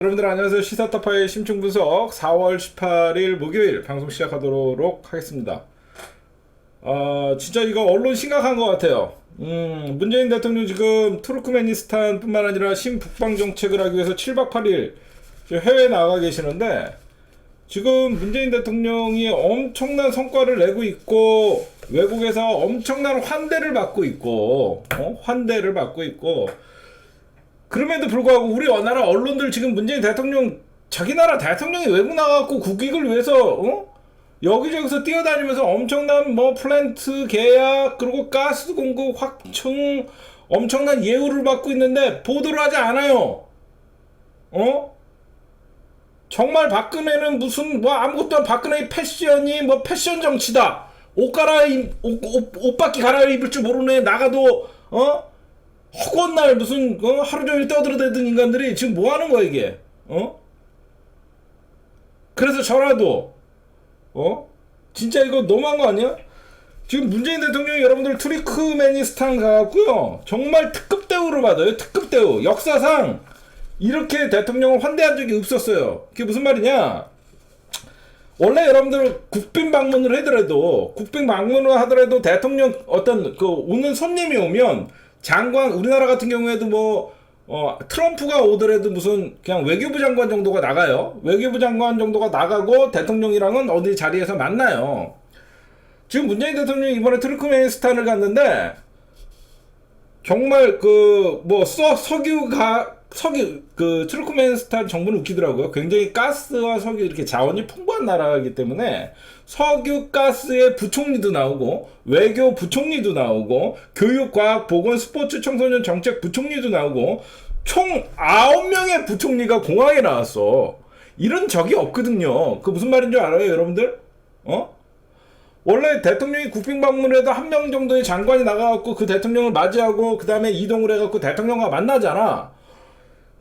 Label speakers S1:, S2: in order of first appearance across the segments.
S1: 여러분들 안녕하세요. 시사타파의 심층분석 4월 18일 목요일 방송 시작하도록 하겠습니다. 진짜 이거 언론 심각한 것 같아요. 문재인 대통령 지금 투르크메니스탄 뿐만 아니라 신북방 정책을 하기 위해서 7박 8일 해외에 나가 계시는데, 지금 문재인 대통령이 엄청난 성과를 내고 있고 외국에서 엄청난 환대를 받고 있고 그럼에도 불구하고 우리 나라 언론들 지금 문재인 대통령 자기 나라 대통령이 외국 나가갖고 국익을 위해서 여기저기서 뛰어다니면서 엄청난 플랜트 계약 그리고 가스 공급 확충 엄청난 예우를 받고 있는데 보도를 하지 않아요. 정말 박근혜는 무슨 아무것도 박근혜의 패션이 패션 정치다. 옷밖에 갈아입을 줄 모르는 애 나가도 허구한 날 무슨 하루 종일 떠들어대던 인간들이 지금 뭐 하는 거야 이게? 그래서 저라도 진짜 이거 너무한 거 아니야? 지금 문재인 대통령이 여러분들 투르크메니스탄 가갖고요 정말 특급 대우를 받아요. 특급 대우. 역사상 이렇게 대통령을 환대한 적이 없었어요. 그게 무슨 말이냐? 원래 여러분들 국빈 방문을 하더라도 대통령 오는 손님이 오면 장관, 우리나라 같은 경우에도 트럼프가 오더라도 무슨 그냥 외교부 장관 정도가 나가요. 외교부 장관 정도가 나가고 대통령이랑은 어디 자리에서 만나요. 지금 문재인 대통령이 이번에 투르크메니스탄을 갔는데 정말 투르크메니스탄 정부는 웃기더라고요. 굉장히 가스와 석유 이렇게 자원이 풍부한 나라이기 때문에 석유 가스의 부총리도 나오고 외교 부총리도 나오고 교육 과학 보건 스포츠 청소년 정책 부총리도 나오고 총 9명의 부총리가 공항에 나왔어. 이런 적이 없거든요. 그 무슨 말인 줄 알아요, 여러분들? 원래 대통령이 국빈 방문해도 한 명 정도의 장관이 나가갖고 그 대통령을 맞이하고 그 다음에 이동을 해갖고 대통령과 만나잖아.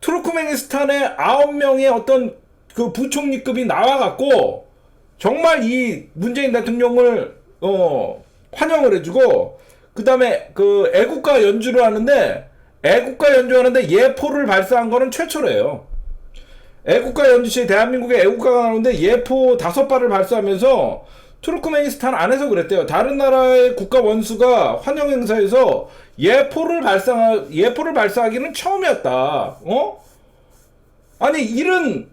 S1: 투르크메니스탄의 9명의 어떤 그 부총리급이 나와갖고 정말 이 문재인 대통령을 환영을 해주고 그 다음에 그 애국가 연주를 하는데 예포를 발사한 거는 최초래요. 애국가 연주 시에 대한민국의 애국가가 나오는데 예포 5발을 발사하면서 투르크메니스탄 안에서 그랬대요. 다른 나라의 국가 원수가 환영 행사에서 예포를 발사하기는 처음이었다. 아니 이런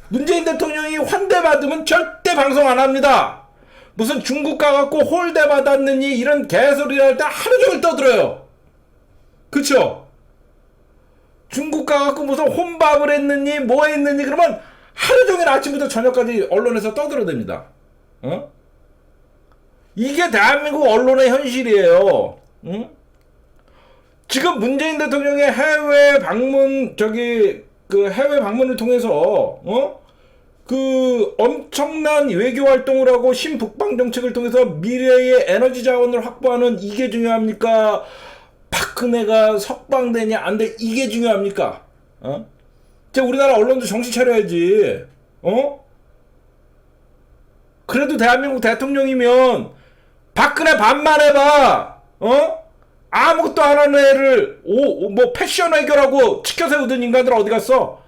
S1: 문재인 대통령이 환대받으면 절대 방송 안 합니다. 무슨 중국 가갖고 홀대 받았느니 이런 개소리를 할 때 하루 종일 떠들어요. 그쵸? 중국 가갖고 무슨 혼밥을 했느니 뭐 했느니 그러면 하루 종일 아침부터 저녁까지 언론에서 떠들어댑니다. 이게 대한민국 언론의 현실이에요. 지금 문재인 대통령의 해외 방문을 통해서 그 엄청난 외교 활동을 하고 신북방 정책을 통해서 미래의 에너지 자원을 확보하는 이게 중요합니까? 박근혜가 석방되냐 안 돼 이게 중요합니까? 우리나라 언론도 정신 차려야지. 그래도 대한민국 대통령이면 박근혜 반만 해봐. 아무것도 안 하는 애를 패션 외교라고 치켜세우던 인간들 어디 갔어?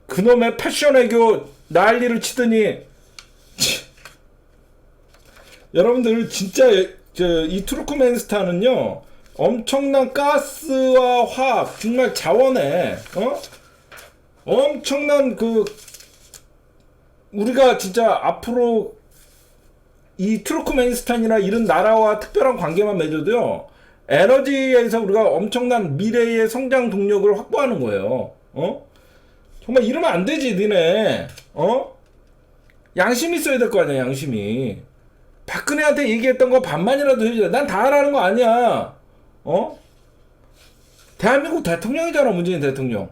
S1: 그놈의 패션 외교 난리를 치더니 여러분들 진짜 이 투르크메니스탄은요 엄청난 가스와 화학 정말 자원에 엄청난 우리가 진짜 앞으로 이 투르크메니스탄이나 이런 나라와 특별한 관계만 맺어도요 에너지에서 우리가 엄청난 미래의 성장 동력을 확보하는 거예요. 정말 이러면 안 되지 니네. 양심이 있어야 될 거 아니야. 양심이. 박근혜한테 얘기했던 거 반만이라도 해주자. 난 다 하라는 거 아니야. 대한민국 대통령이잖아 문재인 대통령.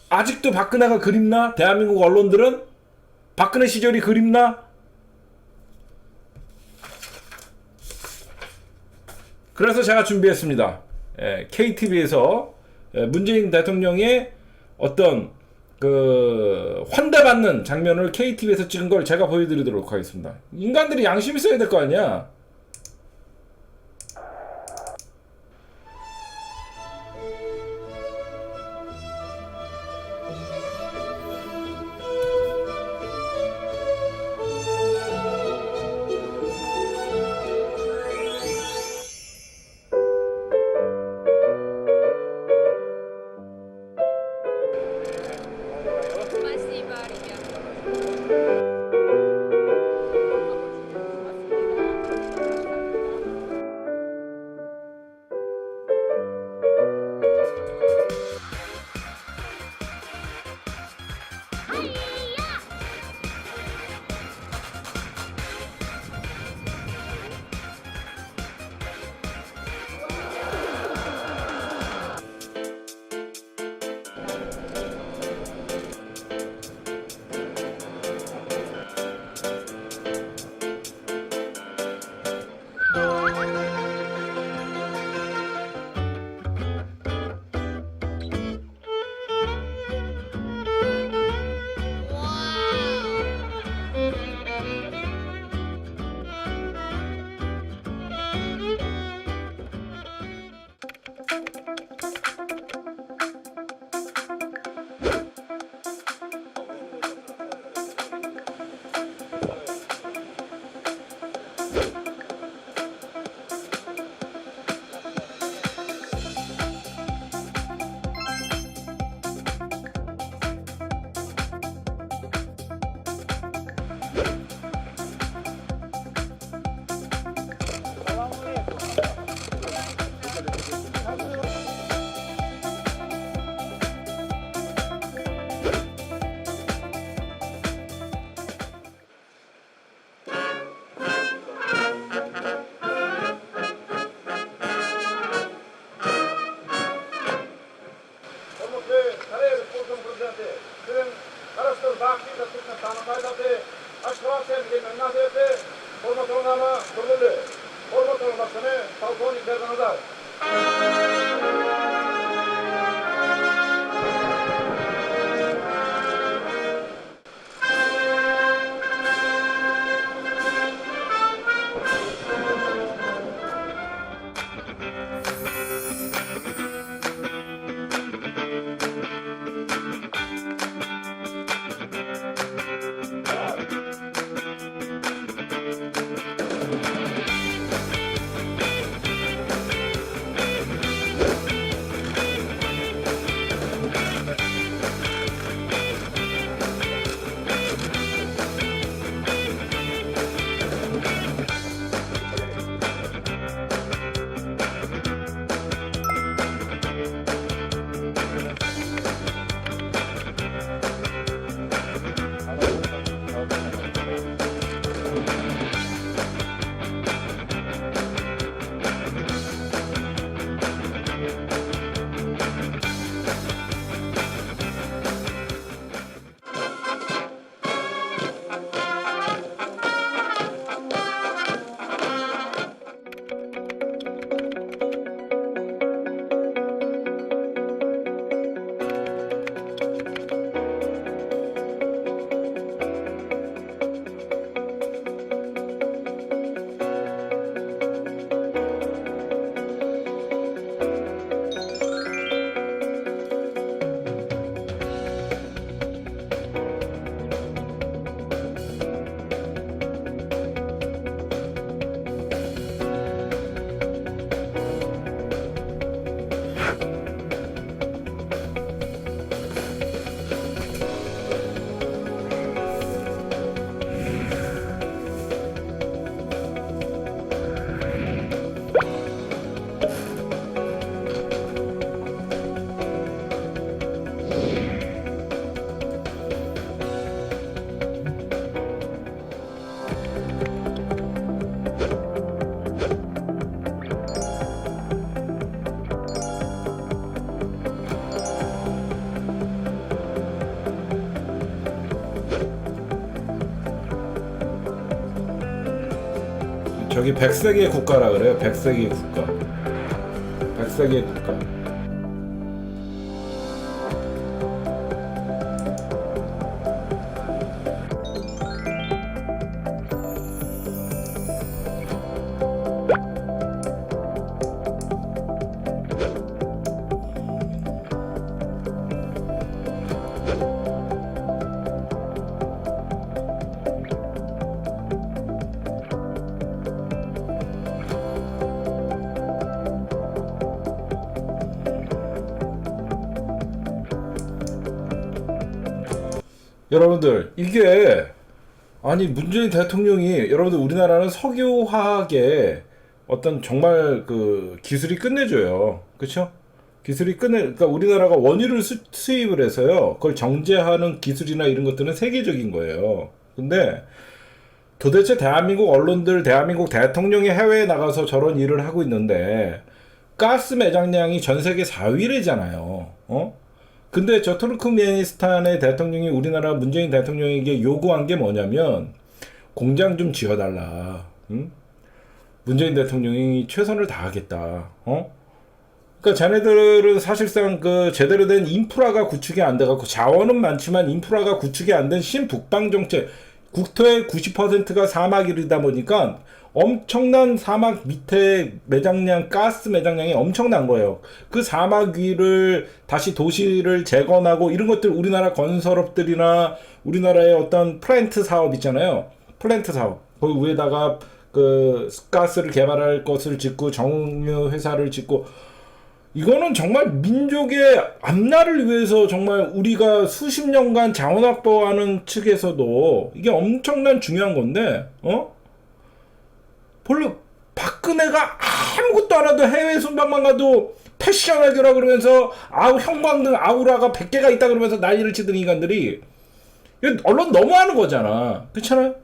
S1: 아직도 박근혜가 그립나? 대한민국 언론들은? 박근혜 시절이 그립나? 그래서 제가 준비했습니다. KTV에서 문재인 대통령의 어떤 환대받는 장면을 KTV에서 찍은 걸 제가 보여드리도록 하겠습니다. 인간들이 양심 있어야 될 거 아니야.
S2: Forse sarebbe forse un presente, per araçlar bakıyla tutma tanımaydı, aşkıratsen gelmedi, formatörnama kuruldu. Formatörnmasını Falconi Berdana'da.
S1: 저기 백세계 국가라 그래요. 백세계 국가. 백세계 국가. 여러분들 이게 아니 문재인 대통령이 여러분들 우리나라는 석유화학에 어떤 정말 그 기술이 끝내줘요. 그쵸? 기술이 그러니까 우리나라가 원유를 수입을 해서요. 그걸 정제하는 기술이나 이런 것들은 세계적인 거예요. 근데 도대체 대한민국 언론들, 대한민국 대통령이 해외에 나가서 저런 일을 하고 있는데 가스 매장량이 전 세계 4위래잖아요. 어? 근데 저 투르크메니스탄의 대통령이 우리나라 문재인 대통령에게 요구한 게 뭐냐면 공장 좀 지어달라. 응? 문재인 대통령이 최선을 다하겠다. 어? 그러니까 자네들은 사실상 그 제대로 된 인프라가 구축이 안 돼갖고 자원은 많지만 인프라가 구축이 안 된 신북방 정책, 국토의 90%가 사막이다 보니까 엄청난 사막 밑에 매장량, 가스 매장량이 엄청난 거예요. 그 사막 위를 다시 도시를 재건하고 이런 것들 우리나라 건설업들이나 우리나라의 어떤 플랜트 사업 있잖아요. 플랜트 사업. 그 위에다가 그 가스를 개발할 것을 짓고 정유 회사를 짓고 이거는 정말 민족의 앞날을 위해서 정말 우리가 수십 년간 자원 확보하는 측에서도 이게 엄청난 중요한 건데, 별로 박근혜가 아무것도 안 해도 해외 순방만 가도 패션하기라 그러면서 형광등 아우라가 100개가 있다 그러면서 난리를 치던 인간들이 언론 너무하는 거잖아. 그렇잖아요?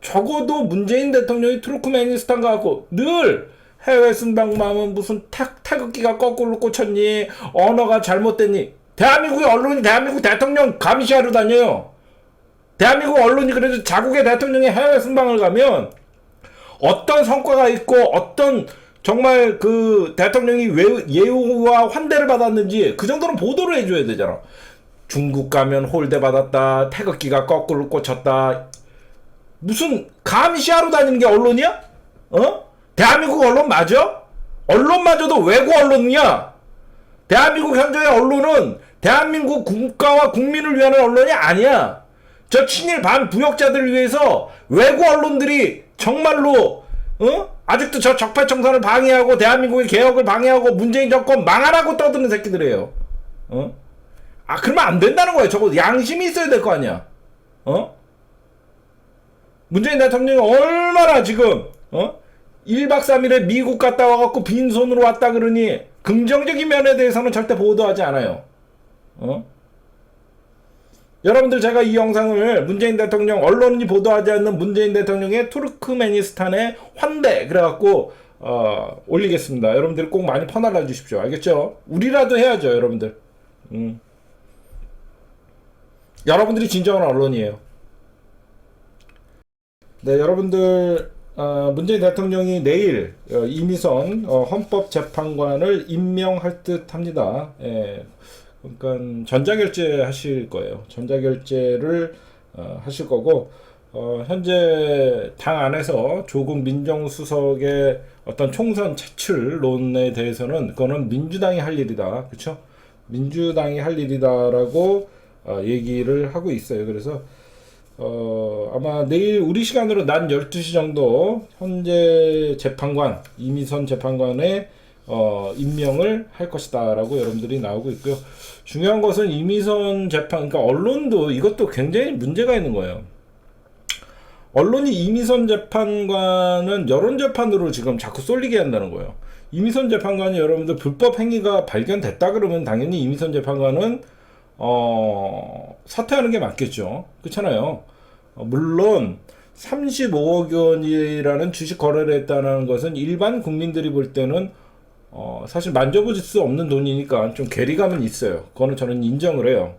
S1: 적어도 문재인 대통령이 투르크메니스탄 가고 늘 해외 순방하면 무슨 태극기가 거꾸로 꽂혔니? 언어가 잘못됐니? 대한민국의 언론이 대한민국 대통령 감시하러 다녀요. 대한민국 언론이 그래도 자국의 대통령이 해외 순방을 가면 어떤 성과가 있고 어떤 정말 그 대통령이 예우와 환대를 받았는지 그 정도는 보도를 해줘야 되잖아. 중국 가면 홀대 받았다. 태극기가 거꾸로 꽂혔다. 무슨 감시하러 다니는 게 언론이야? 대한민국 언론 맞아? 언론마저도 외국 언론이야. 대한민국 현재의 언론은 대한민국 국가와 국민을 위한 언론이 아니야. 저 친일 반부역자들을 위해서 외국 언론들이 정말로 아직도 저 적폐청산을 방해하고 대한민국의 개혁을 방해하고 문재인 정권 망하라고 떠드는 새끼들이에요. 그러면 안 된다는 거예요. 저거 양심이 있어야 될 거 아니야. 문재인 대통령이 얼마나 지금 1박 3일에 미국 갔다 와갖고 빈손으로 왔다 그러니 긍정적인 면에 대해서는 절대 보도하지 않아요. 여러분들 제가 이 영상을 문재인 대통령 언론이 보도하지 않는 문재인 대통령의 투르크메니스탄의 환대 그래갖고 올리겠습니다. 여러분들 꼭 많이 퍼날라 주십시오. 알겠죠? 우리라도 해야죠, 여러분들. 여러분들이 진정한 언론이에요. 네, 여러분들 문재인 대통령이 내일 이미선 헌법재판관을 임명할 듯합니다. 예, 그러니까 전자결제 하실 거예요. 전자결제를 하실 거고 현재 당 안에서 조국 민정수석의 어떤 총선 차출론에 대해서는 그거는 민주당이 할 일이다, 그렇죠? 민주당이 할 일이다라고 얘기를 하고 있어요. 그래서 아마 내일 우리 시간으로 낮 12시 정도 현재 재판관 이미선 재판관의 임명을 할 것이다 라고 여러분들이 나오고 있고요. 중요한 것은 이미선 재판, 그러니까 언론도 이것도 굉장히 문제가 있는 거예요. 언론이 이미선 재판관은 여론재판으로 지금 자꾸 쏠리게 한다는 거예요. 이미선 재판관이 여러분들 불법 행위가 발견됐다 그러면 당연히 이미선 재판관은 사퇴하는 게 맞겠죠. 그렇잖아요. 물론 35억 원이라는 주식 거래를 했다는 것은 일반 국민들이 볼 때는 사실 만져볼 수 없는 돈이니까 좀 괴리감은 있어요. 그거는 저는 인정을 해요.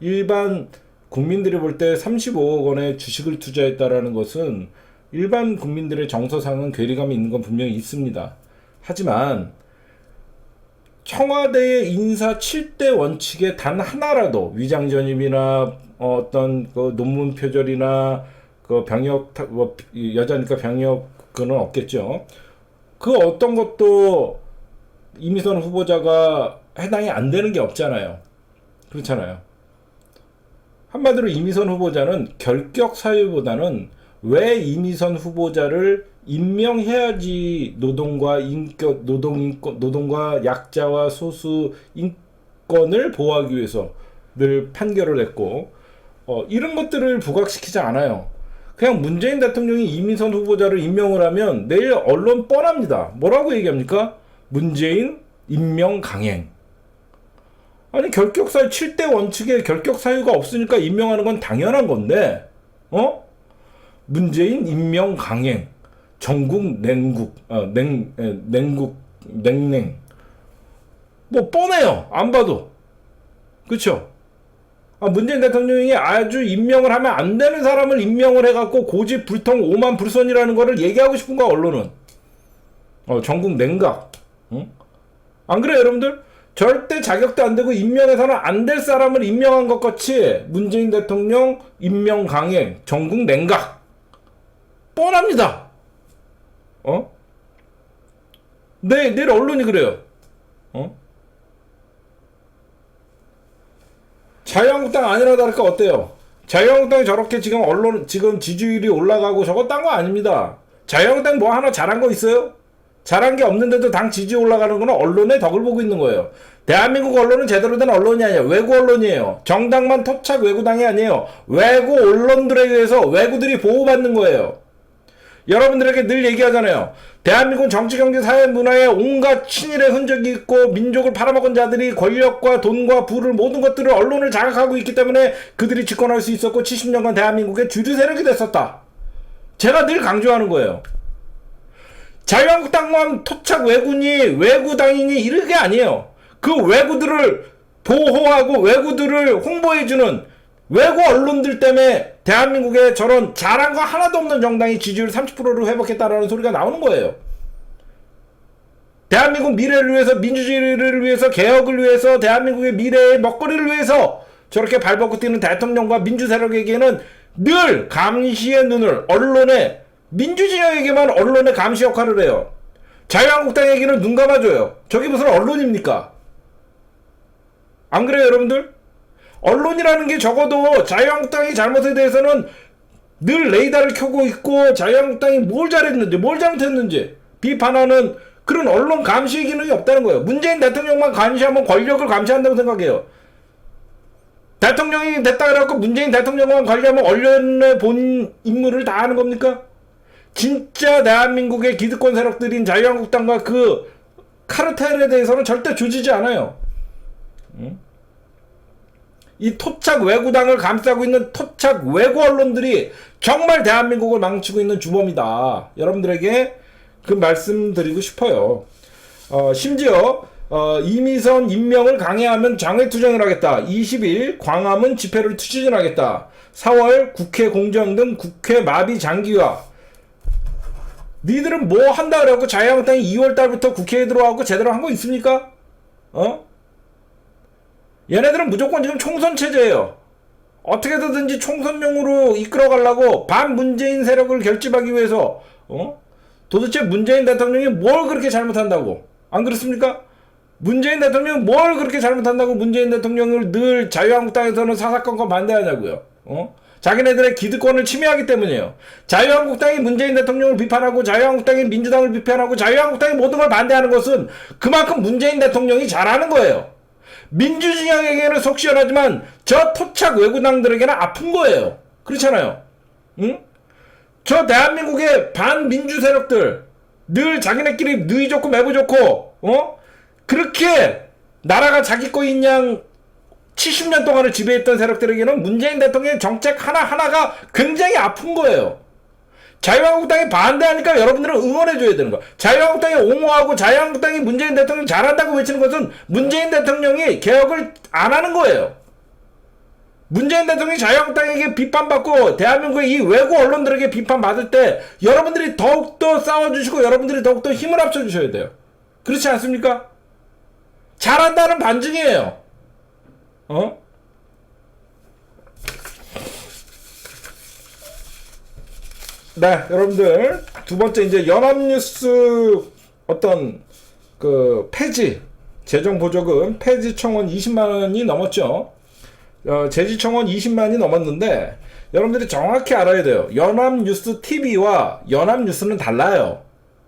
S1: 일반 국민들이 볼 때 35억 원의 주식을 투자했다라는 것은 일반 국민들의 정서상은 괴리감이 있는 건 분명히 있습니다. 하지만 청와대의 인사 7대 원칙에 단 하나라도 위장전입이나 어떤 그 논문 표절이나 그 병역 여자니까 병역 그는 없겠죠. 그 어떤 것도 이미선 후보자가 해당이 안 되는 게 없잖아요. 그렇잖아요. 한마디로 이미선 후보자는 결격 사유보다는 왜 이미선 후보자를 임명해야지 노동과 약자와 소수 인권을 보호하기 위해서 늘 판결을 했고 이런 것들을 부각시키지 않아요. 그냥 문재인 대통령이 이미선 후보자를 임명을 하면 내일 언론 뻔합니다. 뭐라고 얘기합니까? 문재인 임명 강행. 아니 결격 사유 7대 원칙에 결격 사유가 없으니까 임명하는 건 당연한 건데 문재인 임명 강행. 전국 냉국, 냉랭. 뭐, 뻔해요. 안 봐도. 그쵸? 문재인 대통령이 아주 임명을 하면 안 되는 사람을 임명을 해갖고 고집 불통 오만 불선이라는 거를 얘기하고 싶은 거야, 언론은. 전국 냉각. 응? 안 그래요, 여러분들? 절대 자격도 안 되고 임명해서는 안 될 사람을 임명한 것 같이 문재인 대통령 임명 강행, 전국 냉각. 뻔합니다. 내일 언론이 그래요. 자유한국당 아니라 다를까 어때요? 자유한국당이 저렇게 지금 지금 지지율이 올라가고 저거 딴 거 아닙니다. 자유한국당 뭐 하나 잘한 거 있어요? 잘한 게 없는데도 당 지지 올라가는 거는 언론의 덕을 보고 있는 거예요. 대한민국 언론은 제대로 된 언론이 아니에요. 외국 언론이에요. 정당만 토착 외구당이 아니에요. 외국 언론들에 의해서 외구들이 보호받는 거예요. 여러분들에게 늘 얘기하잖아요. 대한민국 정치, 경제, 사회, 문화에 온갖 친일의 흔적이 있고 민족을 팔아먹은 자들이 권력과 돈과 부를 모든 것들을 언론을 장악하고 있기 때문에 그들이 집권할 수 있었고 70년간 대한민국의 주류 세력이 됐었다. 제가 늘 강조하는 거예요. 자유한국당만 토착 왜군이 왜구당이니 이런 게 아니에요. 그 왜구들을 보호하고 왜구들을 홍보해주는 외국 언론들 때문에 대한민국에 저런 잘한 거 하나도 없는 정당이 지지율 30%를 회복했다라는 소리가 나오는 거예요. 대한민국 미래를 위해서, 민주주의를 위해서, 개혁을 위해서, 대한민국의 미래의 먹거리를 위해서 저렇게 발벗고 뛰는 대통령과 민주세력에게는 늘 감시의 눈을, 언론의, 민주진영에게만 언론의 감시 역할을 해요. 자유한국당에게는 눈 감아줘요. 저게 무슨 언론입니까? 안 그래요, 여러분들? 언론이라는 게 적어도 자유한국당의 잘못에 대해서는 늘 레이더를 켜고 있고, 자유한국당이 뭘 잘했는지, 뭘 잘못했는지 비판하는 그런 언론 감시의 기능이 없다는 거예요. 문재인 대통령만 감시하면 권력을 감시한다고 생각해요. 대통령이 됐다 그래갖고 문재인 대통령만 관리하면 언론의 본 임무를 다 하는 겁니까? 진짜 대한민국의 기득권 세력들인 자유한국당과 그 카르텔에 대해서는 절대 조지지 않아요. 이 토착 왜구당을 감싸고 있는 토착 왜구 언론들이 정말 대한민국을 망치고 있는 주범이다. 여러분들에게 그 말씀 드리고 싶어요. 심지어 이미선 임명을 강행하면 장외투쟁을 하겠다. 20일 광화문 집회를 추진하겠다. 4월 국회 공정 등 국회 마비 장기화. 니들은 뭐 한다 그래갖고 자유한국당이 2월달부터 국회에 들어와갖고 제대로 한 거 있습니까? 얘네들은 무조건 지금 총선 체제예요. 어떻게든지 총선용으로 이끌어가려고 반문재인 세력을 결집하기 위해서 도대체 문재인 대통령이 뭘 그렇게 잘못한다고? 안 그렇습니까? 문재인 대통령이 뭘 그렇게 잘못한다고 문재인 대통령을 늘 자유한국당에서는 사사건건 반대하냐고요. 자기네들의 기득권을 침해하기 때문이에요. 자유한국당이 문재인 대통령을 비판하고 자유한국당이 민주당을 비판하고 자유한국당이 모든 걸 반대하는 것은 그만큼 문재인 대통령이 잘하는 거예요. 민주진영에게는 속 시원하지만 저 토착 외구당들에게는 아픈 거예요. 그렇잖아요. 응? 저 대한민국의 반민주 세력들 늘 자기네끼리 누이 좋고 매부 좋고 그렇게 나라가 자기 거인 양 70년 동안을 지배했던 세력들에게는 문재인 대통령의 정책 하나하나가 굉장히 아픈 거예요. 자유한국당이 반대하니까 여러분들은 응원해줘야 되는 거야. 자유한국당이 옹호하고 자유한국당이 문재인 대통령 잘한다고 외치는 것은 문재인 대통령이 개혁을 안 하는 거예요. 문재인 대통령이 자유한국당에게 비판받고 대한민국의 이 외국 언론들에게 비판받을 때 여러분들이 더욱더 싸워주시고 여러분들이 더욱더 힘을 합쳐주셔야 돼요. 그렇지 않습니까? 잘한다는 반증이에요. 네, 여러분들 두 번째 이제 연합뉴스 어떤 그 폐지 재정 보조금 폐지 청원 20만 원이 넘었죠. 제지 청원 20만이 넘었는데 여러분들이 정확히 알아야 돼요. 연합뉴스 TV와 연합뉴스는 달라요.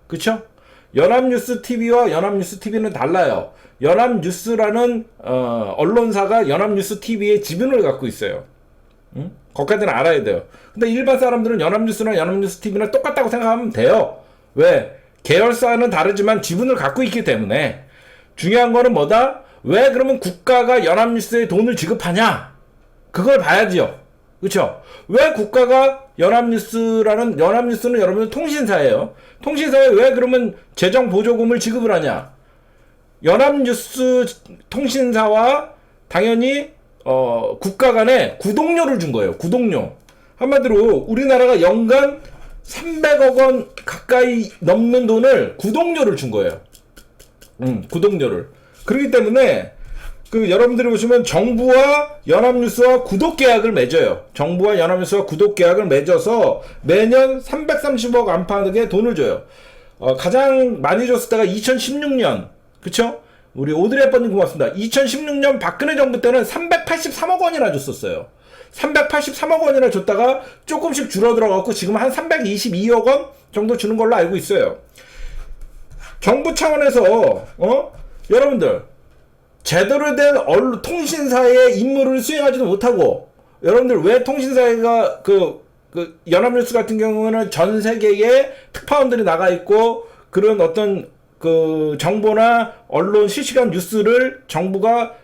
S1: 그쵸? 연합뉴스 TV와 연합뉴스 TV는 달라요. 연합뉴스라는 언론사가 연합뉴스 TV의 지분을 갖고 있어요. 응? 거기까지는 알아야 돼요. 근데 일반 사람들은 연합뉴스나 연합뉴스 TV나 똑같다고 생각하면 돼요. 왜? 계열사는 다르지만 지분을 갖고 있기 때문에. 중요한 거는 뭐다? 왜 그러면 국가가 연합뉴스에 돈을 지급하냐? 그걸 봐야지요. 그쵸? 왜 국가가 연합뉴스는 여러분들 통신사예요. 통신사에 왜 그러면 재정 보조금을 지급을 하냐? 연합뉴스 통신사와 당연히 국가 간에 구독료를 준 거예요. 구독료. 한마디로 우리나라가 연간 300억 원 가까이 넘는 돈을 구독료를 준 거예요. 구독료를. 그렇기 때문에 여러분들이 보시면 정부와 연합뉴스와 구독 계약을 맺어요. 정부와 연합뉴스와 구독 계약을 맺어서 매년 330억 안팎의 돈을 줘요. 가장 많이 줬을 때가 2016년. 그쵸? 우리 오드리 헵번님 고맙습니다. 2016년 박근혜 정부 때는 383억 원이나 줬었어요. 383억 원이나 줬다가 조금씩 줄어들어갖고 지금 한 322억 원 정도 주는 걸로 알고 있어요. 정부 차원에서 여러분들 제대로 된 통신사의 임무를 수행하지도 못하고 여러분들 왜 통신사가 연합뉴스 같은 경우는 전 세계에 특파원들이 나가 있고 그런 어떤 정보나 언론 실시간 뉴스를 정부가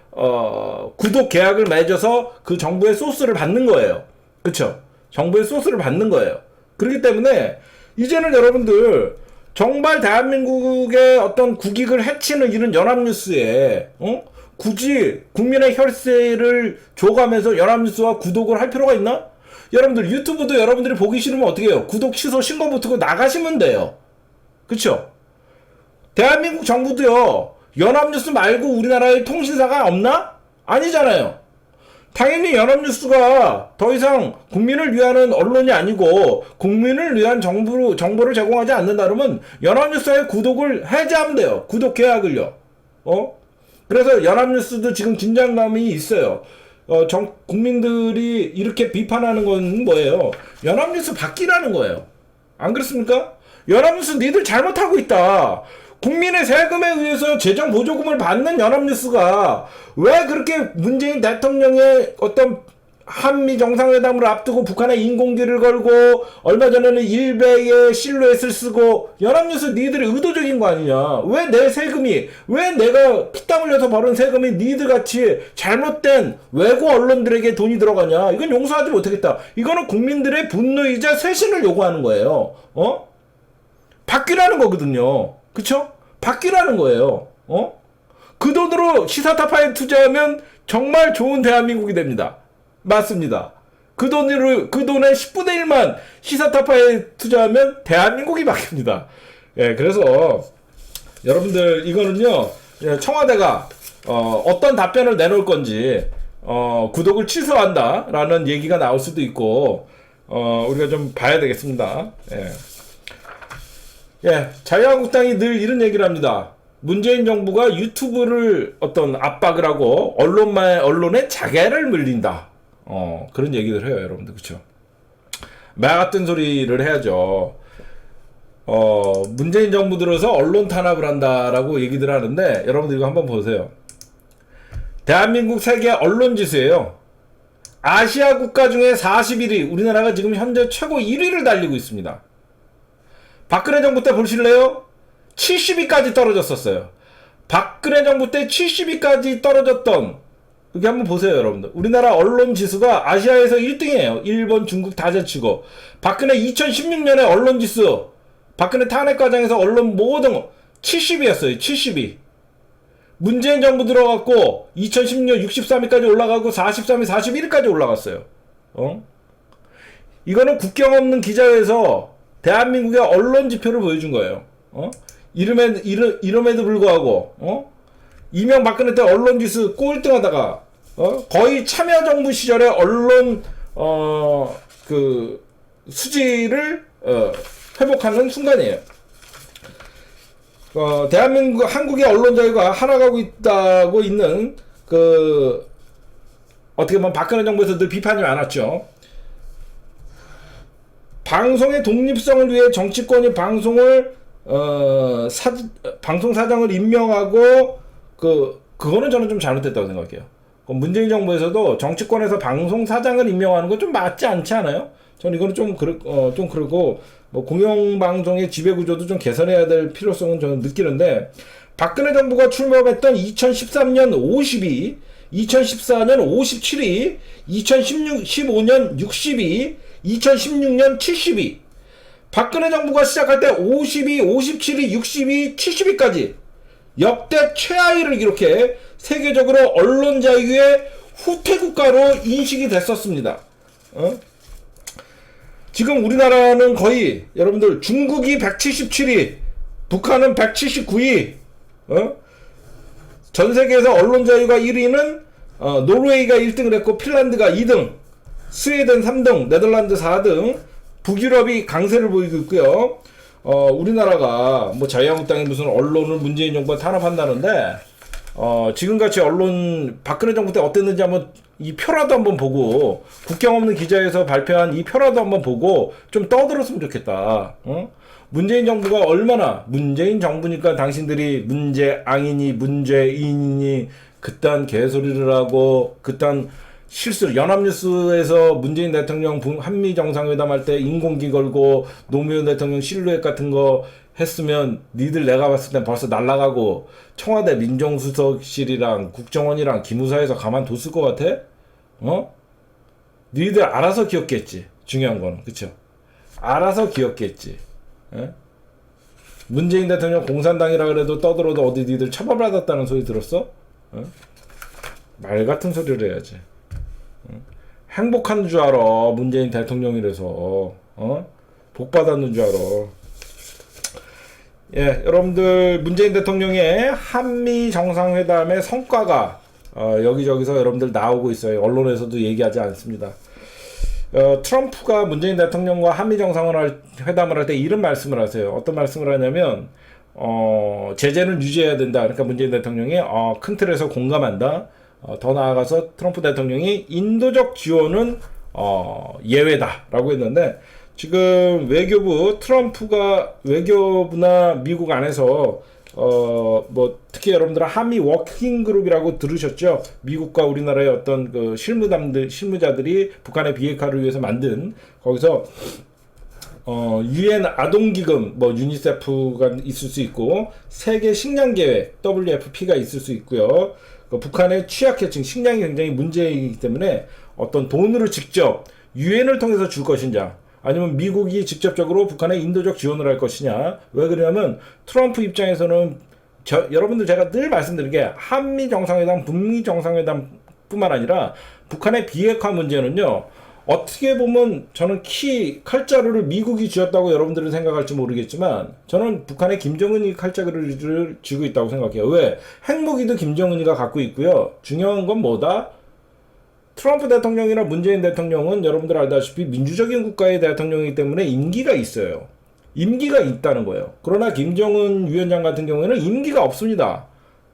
S1: 구독 계약을 맺어서 그 정부의 소스를 받는 거예요. 그쵸? 정부의 소스를 받는 거예요. 그렇기 때문에 이제는 여러분들 정말 대한민국의 어떤 국익을 해치는 이런 연합뉴스에 굳이 국민의 혈세를 줘가면서 연합뉴스와 구독을 할 필요가 있나? 여러분들 유튜브도 여러분들이 보기 싫으면 어떻게 해요? 구독 취소 신고 붙고 나가시면 돼요. 그쵸? 대한민국 정부도요, 연합뉴스 말고 우리나라에 통신사가 없나? 아니잖아요. 당연히 연합뉴스가 더 이상 국민을 위하는 언론이 아니고 국민을 위한 정보를 제공하지 않는다 그러면 연합뉴스의 구독을 해제하면 돼요. 구독 계약을요. 그래서 연합뉴스도 지금 긴장감이 있어요. 국민들이 이렇게 비판하는 건 뭐예요? 연합뉴스 바뀌라는 거예요. 안 그렇습니까? 연합뉴스 니들 잘못하고 있다. 국민의 세금에 의해서 재정 보조금을 받는 연합뉴스가 왜 그렇게 문재인 대통령의 어떤 한미 정상회담을 앞두고 북한에 인공기를 걸고 얼마 전에는 일베의 실루엣을 쓰고 연합뉴스 니들이 의도적인 거 아니냐? 왜 내 세금이, 왜 내가 피땀 흘려서 벌은 세금이 니들 같이 잘못된 외국 언론들에게 돈이 들어가냐? 이건 용서하지 못하겠다. 이거는 국민들의 분노이자 쇄신을 요구하는 거예요. 바뀌라는 거거든요. 그쵸? 바뀌라는 거예요. 그 돈으로 시사타파에 투자하면 정말 좋은 대한민국이 됩니다. 맞습니다. 그 돈의 10분의 1만 시사타파에 투자하면 대한민국이 바뀝니다. 예, 그래서 여러분들 이거는요, 청와대가 어떤 답변을 내놓을 건지 구독을 취소한다라는 얘기가 나올 수도 있고 우리가 좀 봐야 되겠습니다. 예, 자유한국당이 늘 이런 얘기를 합니다. 문재인 정부가 유튜브를 어떤 압박을 하고 언론에 자괴를 물린다. 그런 얘기를 해요, 여러분들. 그쵸? 매 같은 소리를 해야죠. 문재인 정부 들어서 언론 탄압을 한다라고 얘기들 하는데, 여러분들 이거 한번 보세요. 대한민국 세계 언론 지수예요. 아시아 국가 중에 41위, 우리나라가 지금 현재 최고 1위를 달리고 있습니다. 박근혜 정부 때 보실래요? 70위까지 떨어졌었어요. 박근혜 정부 때 70위까지 떨어졌던, 여기 한번 보세요, 여러분들. 우리나라 언론 지수가 아시아에서 1등이에요. 일본, 중국 다 제치고. 박근혜 2016년에 언론 지수, 박근혜 탄핵 과정에서 언론 모든 70위였어요. 70위. 문재인 정부 들어갔고 2016년 63위까지 올라가고 43위, 41위까지 올라갔어요. 이거는 국경 없는 기자회에서 대한민국의 언론 지표를 보여준 거예요. 이름에도 불구하고, 이명박근혜 때 언론 지수 꼴등하다가, 거의 참여정부 시절에 언론, 수지를, 회복하는 순간이에요. 한국의 언론 자유가 하락하고 있다고 있는, 어떻게 보면 박근혜 정부에서 늘 비판이 많았죠. 방송의 독립성을 위해 정치권이 방송을 방송 사장을 임명하고 그거는 저는 좀 잘못됐다고 생각해요. 문재인 정부에서도 정치권에서 방송 사장을 임명하는 거 좀 맞지 않지 않아요? 저는 이거는 좀 그러고 공영방송의 지배구조도 좀 개선해야 될 필요성은 저는 느끼는데, 박근혜 정부가 출범했던 2013년 50위, 2014년 57위, 2015년 60위, 2016년 70위. 박근혜 정부가 시작할 때 50위, 57위, 60위, 70위까지 역대 최하위를 기록해 세계적으로 언론 자유의 후퇴국가로 인식이 됐었습니다. 지금 우리나라는 거의 여러분들 중국이 177위, 북한은 179위, 전 세계에서 언론 자유가 1위는 노르웨이가 1등을 했고 핀란드가 2등, 스웨덴 3등, 네덜란드 4등, 북유럽이 강세를 보이고 있고요. 우리나라가 자유한국당이 무슨 언론을 문재인 정부가 탄압한다는데, 지금같이 언론 박근혜 정부 때 어땠는지 한번 이 표라도 한번 보고, 국경 없는 기자에서 발표한 이 표라도 한번 보고 좀 떠들었으면 좋겠다. 문재인 정부가 얼마나, 문재인 정부니까 당신들이 문재앙이니 문재인이니 그딴 개소리를 하고 그딴 실수를, 연합뉴스에서 문재인 대통령 한미 정상회담 할 때 인공기 걸고 노무현 대통령 실루엣 같은 거 했으면 니들 내가 봤을 땐 벌써 날아가고 청와대 민정수석실이랑 국정원이랑 기무사에서 가만뒀을 것 같아? 니들 알아서 기억겠지. 중요한 거는. 그쵸? 알아서 기억겠지. 에? 문재인 대통령 공산당이라 그래도 떠들어도 어디 니들 처벌받았다는 소리 들었어? 어? 말 같은 소리를 해야지. 행복한 줄 알아. 문재인 대통령이라서 복 받았는 줄 알아. 예, 여러분들 문재인 대통령의 한미 정상회담의 성과가 여기저기서 여러분들 나오고 있어요. 언론에서도 얘기하지 않습니다. 트럼프가 문재인 대통령과 한미 정상회담을 할 때 이런 말씀을 하세요. 어떤 말씀을 하냐면 제재는 유지해야 된다. 그러니까 문재인 대통령이 큰 틀에서 공감한다. 더 나아가서 트럼프 대통령이 인도적 지원은 예외다라고 했는데, 지금 트럼프가 외교부나 미국 안에서 뭐 특히 여러분들은 한미 워킹 그룹이라고 들으셨죠? 미국과 우리나라의 어떤 그 실무자들이 북한의 비핵화를 위해서 만든, 거기서 유엔 아동기금 뭐 유니세프가 있을 수 있고, 세계 식량 계획 WFP가 있을 수 있고요. 북한의 취약계층 식량이 굉장히 문제이기 때문에 어떤 돈으로 직접 유엔을 통해서 줄 것이냐, 아니면 미국이 직접적으로 북한에 인도적 지원을 할 것이냐. 왜 그러냐면 트럼프 입장에서는 여러분들 제가 늘 말씀드린 게, 한미 정상회담, 북미 정상회담 뿐만 아니라 북한의 비핵화 문제는요, 어떻게 보면 저는 칼자루를 미국이 쥐었다고 여러분들은 생각할지 모르겠지만, 저는 북한의 김정은이 칼자루를 쥐고 있다고 생각해요. 왜? 핵무기도 김정은이가 갖고 있고요. 중요한 건 뭐다? 트럼프 대통령이나 문재인 대통령은 여러분들 알다시피 민주적인 국가의 대통령이기 때문에 임기가 있어요. 임기가 있다는 거예요. 그러나 김정은 위원장 같은 경우에는 임기가 없습니다.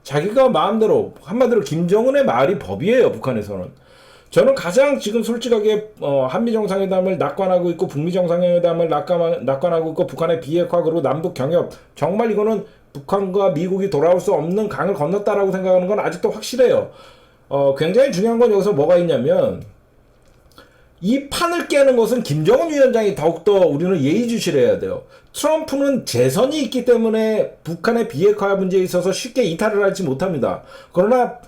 S1: 자기가 마음대로, 한마디로 김정은의 말이 법이에요, 북한에서는. 저는 가장 지금 솔직하게 한미 정상회담을 낙관하고 있고, 북미 정상회담을 낙관하고 있고, 북한의 비핵화 그리고 남북 경협, 정말 이거는 북한과 미국이 돌아올 수 없는 강을 건넜다라고 생각하는 건 아직도 확실해요. 굉장히 중요한 건 여기서 뭐가 있냐면, 이 판을 깨는 것은 김정은 위원장이 더욱더 우리는 예의주시를 해야 돼요. 트럼프는 재선이 있기 때문에 북한의 비핵화 문제에 있어서 쉽게 이탈을 하지 못합니다. 그러나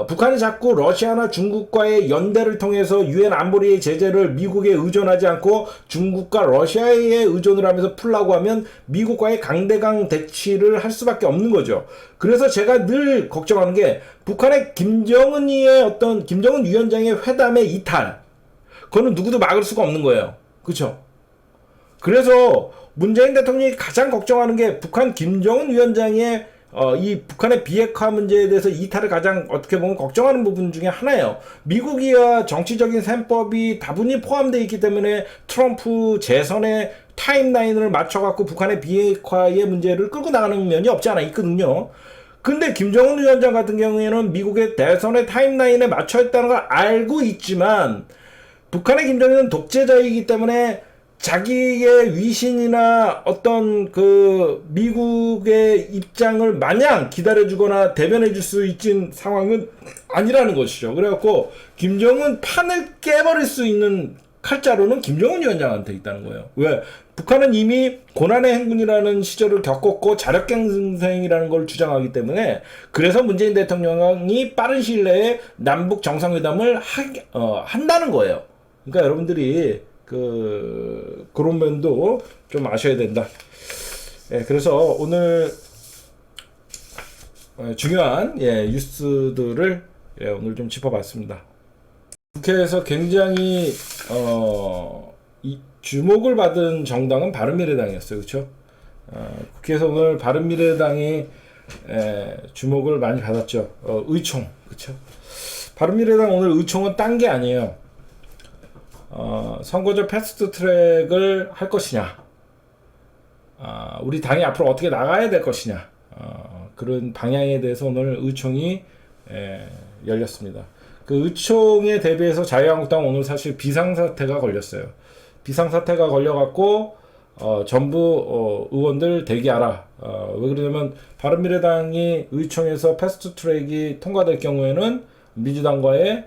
S1: 북한이 자꾸 러시아나 중국과의 연대를 통해서 유엔 안보리의 제재를 미국에 의존하지 않고 중국과 러시아에 의존을 하면서 풀라고 하면 미국과의 강대강 대치를 할 수밖에 없는 거죠. 그래서 제가 늘 걱정하는 게, 북한의 김정은 위원장의 회담의 이탈, 그거는 누구도 막을 수가 없는 거예요. 그렇죠? 그래서 문재인 대통령이 가장 걱정하는 게, 북한 김정은 위원장의 이 북한의 비핵화 문제에 대해서 이탈을 가장 어떻게 보면 걱정하는 부분 중에 하나예요. 미국이야 정치적인 셈법이 다분히 포함되어 있기 때문에 트럼프 재선의 타임라인을 맞춰갖고 북한의 비핵화의 문제를 끌고 나가는 면이 없지 않아 있거든요. 근데 김정은 위원장 같은 경우에는 미국의 대선의 타임라인에 맞춰 있다는 걸 알고 있지만, 북한의 김정은은 독재자이기 때문에 자기의 위신이나 어떤 그 미국의 입장을 마냥 기다려주거나 대변해줄 수 있는 상황은 아니라는 것이죠. 그래갖고 김정은 판을 깨버릴 수 있는 칼자루는 김정은 위원장한테 있다는 거예요. 왜? 북한은 이미 고난의 행군이라는 시절을 겪었고 자력갱생이라는 걸 주장하기 때문에, 그래서 문재인 대통령이 빠른 시일 내에 남북 정상회담을 한다는 거예요. 그러니까 여러분들이 그런 면도 좀 아셔야 된다. 예, 그래서 오늘 중요한 뉴스들을 오늘 좀 짚어봤습니다. 국회에서 굉장히 이 주목을 받은 정당은 바른미래당이었어요, 그렇죠? 국회에서 오늘 바른미래당이 주목을 많이 받았죠. 의총, 그렇죠? 바른미래당 오늘 의총은 딴 게 아니에요. 선거제 패스트트랙을 할 것이냐, 우리 당이 앞으로 어떻게 나가야 될 것이냐, 그런 방향에 대해서 오늘 의총이 열렸습니다. 그 의총에 대비해서 자유한국당 오늘 사실 비상사태가 걸렸어요. 비상사태가 걸려갖고 전부 의원들 대기하라. 왜 그러냐면 바른미래당이 의총에서 패스트트랙이 통과될 경우에는 민주당과의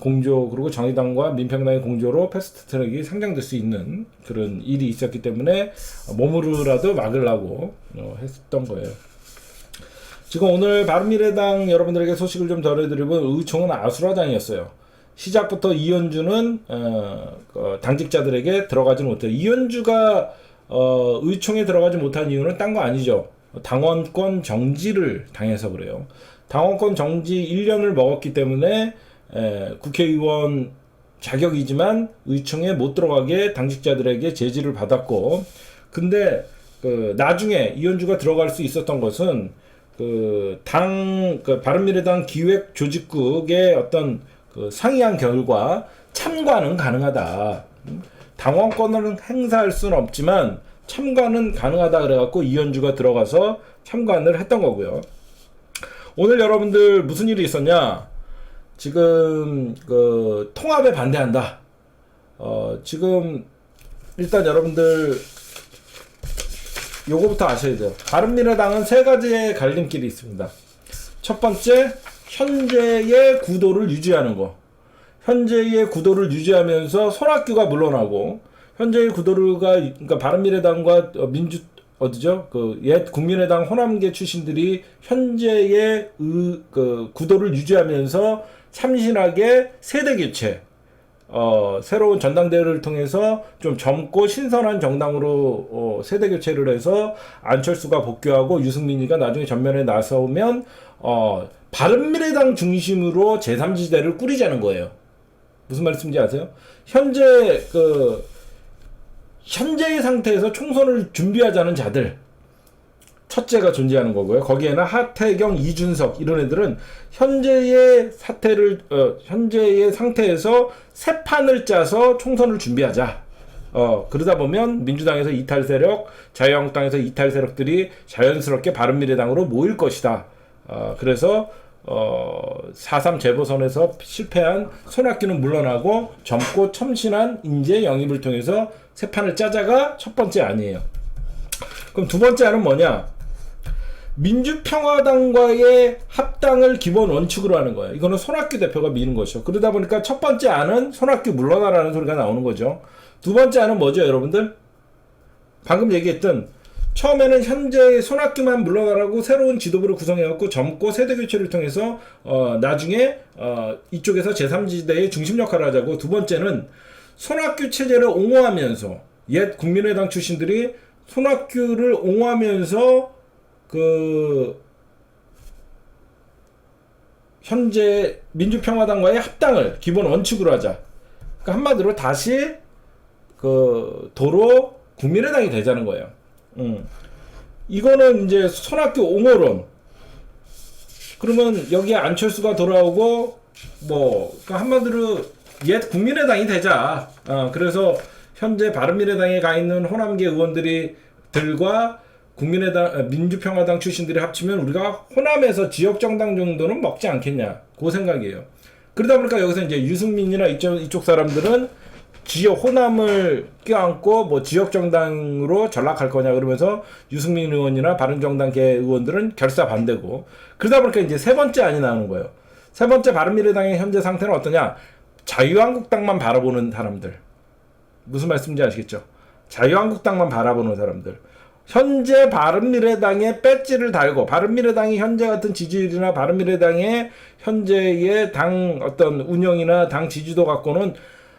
S1: 공조, 그리고 정의당과 민평당의 공조로 패스트트랙이 상정될 수 있는 그런 일이 있었기 때문에 몸으로라도 막으려고 했던 거예요. 지금 오늘 바른미래당 여러분들에게 소식을 좀 전해드리면, 의총은 아수라장이었어요. 시작부터 이현주는 당직자들에게 들어가지는 못해요. 이현주가 의총에 들어가지 못한 이유는 딴 거 아니죠. 당원권 정지를 당해서 그래요. 당원권 정지 1년을 먹었기 때문에 국회의원 자격이지만 의총에 못 들어가게 당직자들에게 제지를 받았고, 근데 나중에 이현주가 들어갈 수 있었던 것은 바른미래당 기획조직국의 어떤 상이한 결과 참관은 가능하다. 당원권을 행사할 수는 없지만 참관은 가능하다 그래갖고 이현주가 들어가서 참관을 했던 거고요. 오늘 여러분들 무슨 일이 있었냐? 지금 통합에 반대한다. 지금 일단 여러분들 요거부터 아셔야 돼요. 바른미래당은 세 가지의 갈림길이 있습니다. 첫 번째, 현재의 구도를 유지하는 거. 현재의 구도를 유지하면서 손학규가 물러나고, 현재의 그러니까 바른미래당과 옛 국민의당 호남계 출신들이 현재의 구도를 유지하면서 참신하게 세대 교체, 새로운 전당대회를 통해서 좀 젊고 신선한 정당으로 세대 교체를 해서 안철수가 복귀하고 유승민이가 나중에 전면에 나서면 바른미래당 중심으로 제3지대를 꾸리자는 거예요. 무슨 말씀인지 아세요? 현재의 상태에서 총선을 준비하자는 자들, 첫째가 존재하는 거고요. 거기에는 하태경, 이준석 이런 애들은 현재의 상태에서 새 판을 짜서 총선을 준비하자. 그러다 보면 민주당에서 이탈 세력, 자유한국당에서 이탈 세력들이 자연스럽게 바른미래당으로 모일 것이다. 그래서 4.3 재보선에서 실패한 손학규는 물러나고 젊고 첨신한 인재 영입을 통해서 새 판을 짜자가 첫 번째 아니에요. 그럼 두 번째 안은 뭐냐? 민주평화당과의 합당을 기본 원칙으로 하는 거예요. 이거는 손학규 대표가 미는 것이죠. 그러다 보니까 첫 번째 안은 손학규 물러나라는 소리가 나오는 거죠. 두 번째 안은 뭐죠, 여러분들? 방금 얘기했던 처음에는 현재 손학규만 물러나라고 새로운 지도부를 구성해갖고 젊고 세대 교체를 통해서 나중에 이쪽에서 제3지대의 중심 역할을 하자고, 두 번째는 손학규 체제를 옹호하면서 옛 국민의당 출신들이 손학규를 옹호하면서 현재 민주평화당과의 합당을 기본 원칙으로 하자. 그러니까 한마디로 다시 도로 국민의당이 되자는 거예요. 이거는 이제 손학규 옹호론. 그러면 여기에 안철수가 돌아오고 그러니까 한마디로 옛 국민의당이 되자. 그래서 현재 바른미래당에 가 있는 호남계 의원들과 민주평화당 출신들이 합치면 우리가 호남에서 지역정당 정도는 먹지 않겠냐, 그 생각이에요. 그러다 보니까 여기서 이제 유승민이나 이쪽 사람들은 호남을 껴안고 지역정당으로 전락할 거냐 그러면서 유승민 의원이나 바른정당계 의원들은 결사 반대고, 그러다 보니까 이제 세 번째 안이 나오는 거예요. 세 번째 바른미래당의 현재 상태는 어떠냐? 자유한국당만 바라보는 사람들. 무슨 말씀인지 아시겠죠? 자유한국당만 바라보는 사람들. 현재 바른미래당에 배지를 달고, 바른미래당이 현재 같은 지지율이나 바른미래당의 현재의 당 어떤 운영이나 당 지지도 갖고는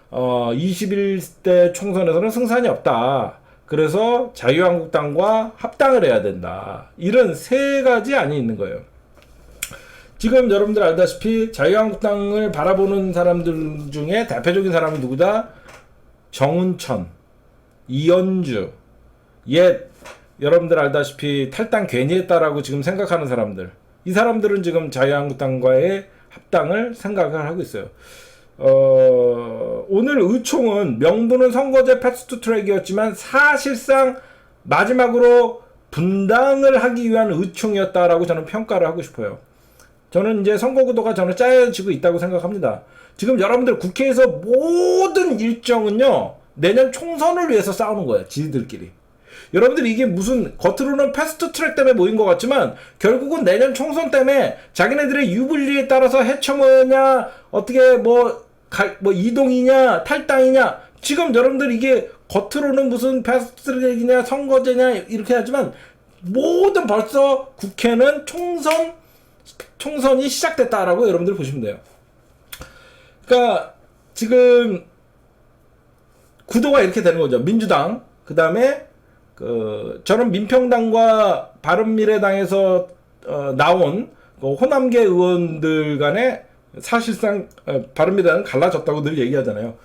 S1: 21대 총선에서는 승산이 없다. 그래서 자유한국당과 합당을 해야 된다. 이런 세 가지 안이 있는 거예요. 지금 여러분들 알다시피 자유한국당을 바라보는 사람들 중에 대표적인 사람은 누구다? 정운천, 이현주, 여러분들 알다시피 탈당 괜히 했다라고 지금 생각하는 사람들. 이 사람들은 지금 자유한국당과의 합당을 생각을 하고 있어요. 오늘 의총은 명분은 선거제 패스트 트랙이었지만 사실상 마지막으로 분당을 하기 위한 의총이었다라고 저는 평가를 하고 싶어요. 저는 이제 선거구도가 저는 짜여지고 있다고 생각합니다. 지금 여러분들 국회에서 모든 일정은요, 내년 총선을 위해서 싸우는 거예요, 지들끼리. 여러분들 이게 무슨 겉으로는 패스트 트랙 때문에 모인 것 같지만 결국은 내년 총선 때문에 자기네들의 유불리에 따라서 해쳐모냐, 어떻게 이동이냐, 탈당이냐, 지금 여러분들 이게 겉으로는 무슨 패스트 트랙이냐, 선거제냐 이렇게 하지만 모든 벌써 국회는 총선이 시작됐다라고 여러분들 보시면 돼요. 그러니까 지금 구도가 이렇게 되는 거죠. 민주당, 그 다음에 저는 민평당과 바른미래당에서 나온 그 호남계 의원들 간에 사실상 바른미래당은 갈라졌다고 늘 얘기하잖아요.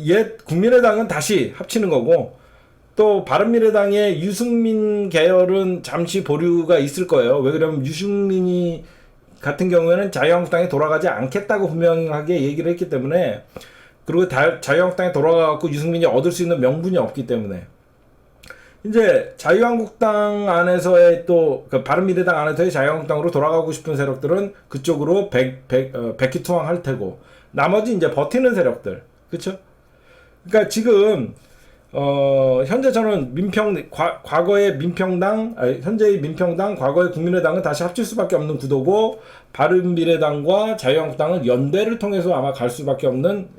S1: 옛 국민의당은 다시 합치는 거고, 또 바른미래당의 유승민 계열은 잠시 보류가 있을 거예요. 왜 그러면 유승민이 같은 경우에는 자유한국당에 돌아가지 않겠다고 분명하게 얘기를 했기 때문에, 그리고 자유한국당에 돌아가고 유승민이 얻을 수 있는 명분이 없기 때문에, 이제 자유한국당 안에서의 그 바른미래당 안에서의 자유한국당으로 돌아가고 싶은 세력들은 그쪽으로 백기투항 할 테고, 나머지 이제 버티는 세력들, 그렇죠? 그러니까 지금 현재 저는 과거의 민평당, 현재의 민평당, 과거의 국민의당은 다시 합칠 수밖에 없는 구도고, 바른미래당과 자유한국당은 연대를 통해서 아마 갈 수밖에 없는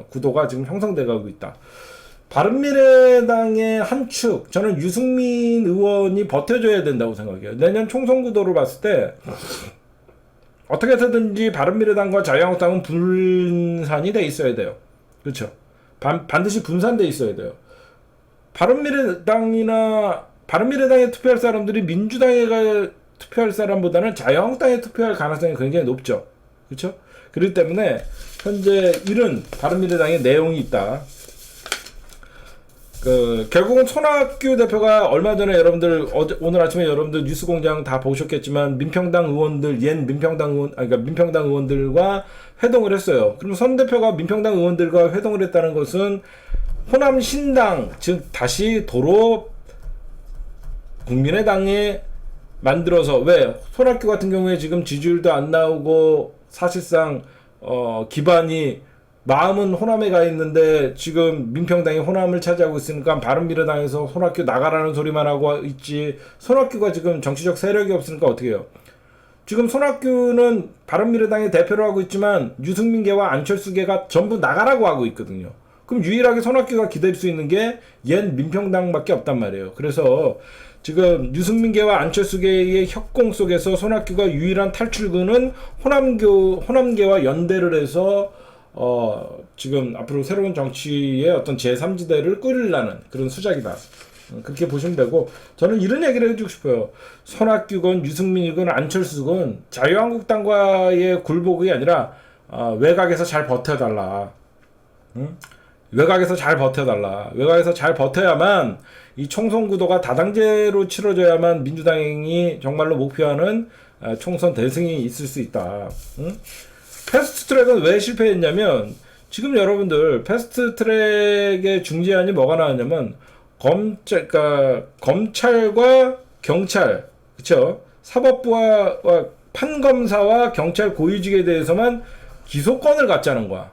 S1: 구도가 지금 형성되고 있다. 바른미래당의 한 축, 저는 유승민 의원이 버텨줘야 된다고 생각해요. 내년 총선 구도를 봤을 때 어떻게 해서든지 바른미래당과 자유한국당은 분산이 돼 있어야 돼요. 그렇죠? 반드시 분산돼 있어야 돼요. 바른미래당에 투표할 사람들이 민주당에 투표할 사람보다는 자유한국당에 투표할 가능성이 굉장히 높죠. 그렇죠? 그렇기 때문에 현재 이런 바른미래당의 내용이 있다. 결국은 손학규 대표가 얼마 전에 여러분들 오늘 아침에 여러분들 뉴스공장 다 보셨겠지만 민평당 의원들 그러니까 민평당 의원들과 회동을 했어요. 그럼 손 대표가 민평당 의원들과 회동을 했다는 것은 호남 신당, 즉 다시 도로 국민의당에 만들어서, 왜 손학규 같은 경우에 지금 지지율도 안 나오고 사실상 기반이 마음은 호남에 가 있는데 지금 민평당이 호남을 차지하고 있으니까 바른미래당에서 손학규 나가라는 소리만 하고 있지, 손학규가 지금 정치적 세력이 없으니까 어떻게 해요? 지금 손학규는 바른미래당의 대표를 하고 있지만 유승민계와 안철수계가 전부 나가라고 하고 있거든요. 그럼 유일하게 손학규가 기댈 수 있는 게 옛 민평당밖에 없단 말이에요. 그래서 지금 유승민계와 안철수계의 협공 속에서 손학규가 유일한 탈출구는 호남계와 연대를 해서 지금 앞으로 새로운 정치의 어떤 제3지대를 꾸리려는 그런 수작이다. 그렇게 보시면 되고, 저는 이런 얘기를 해주고 싶어요. 손학규건 유승민이건 안철수건 자유한국당과의 굴복이 아니라 외곽에서 잘 버텨달라. 응? 외곽에서 잘 버텨달라. 외곽에서 잘 버텨야만 이 총선 구도가 다당제로 치러져야만 민주당이 정말로 목표하는 총선 대승이 있을 수 있다. 응? 패스트트랙은 왜 실패했냐면, 지금 여러분들 패스트트랙의 중재안이 뭐가 나왔냐면 검찰과 경찰, 그쵸? 사법부와 판검사와 경찰 고위직에 대해서만 기소권을 갖자는 거야.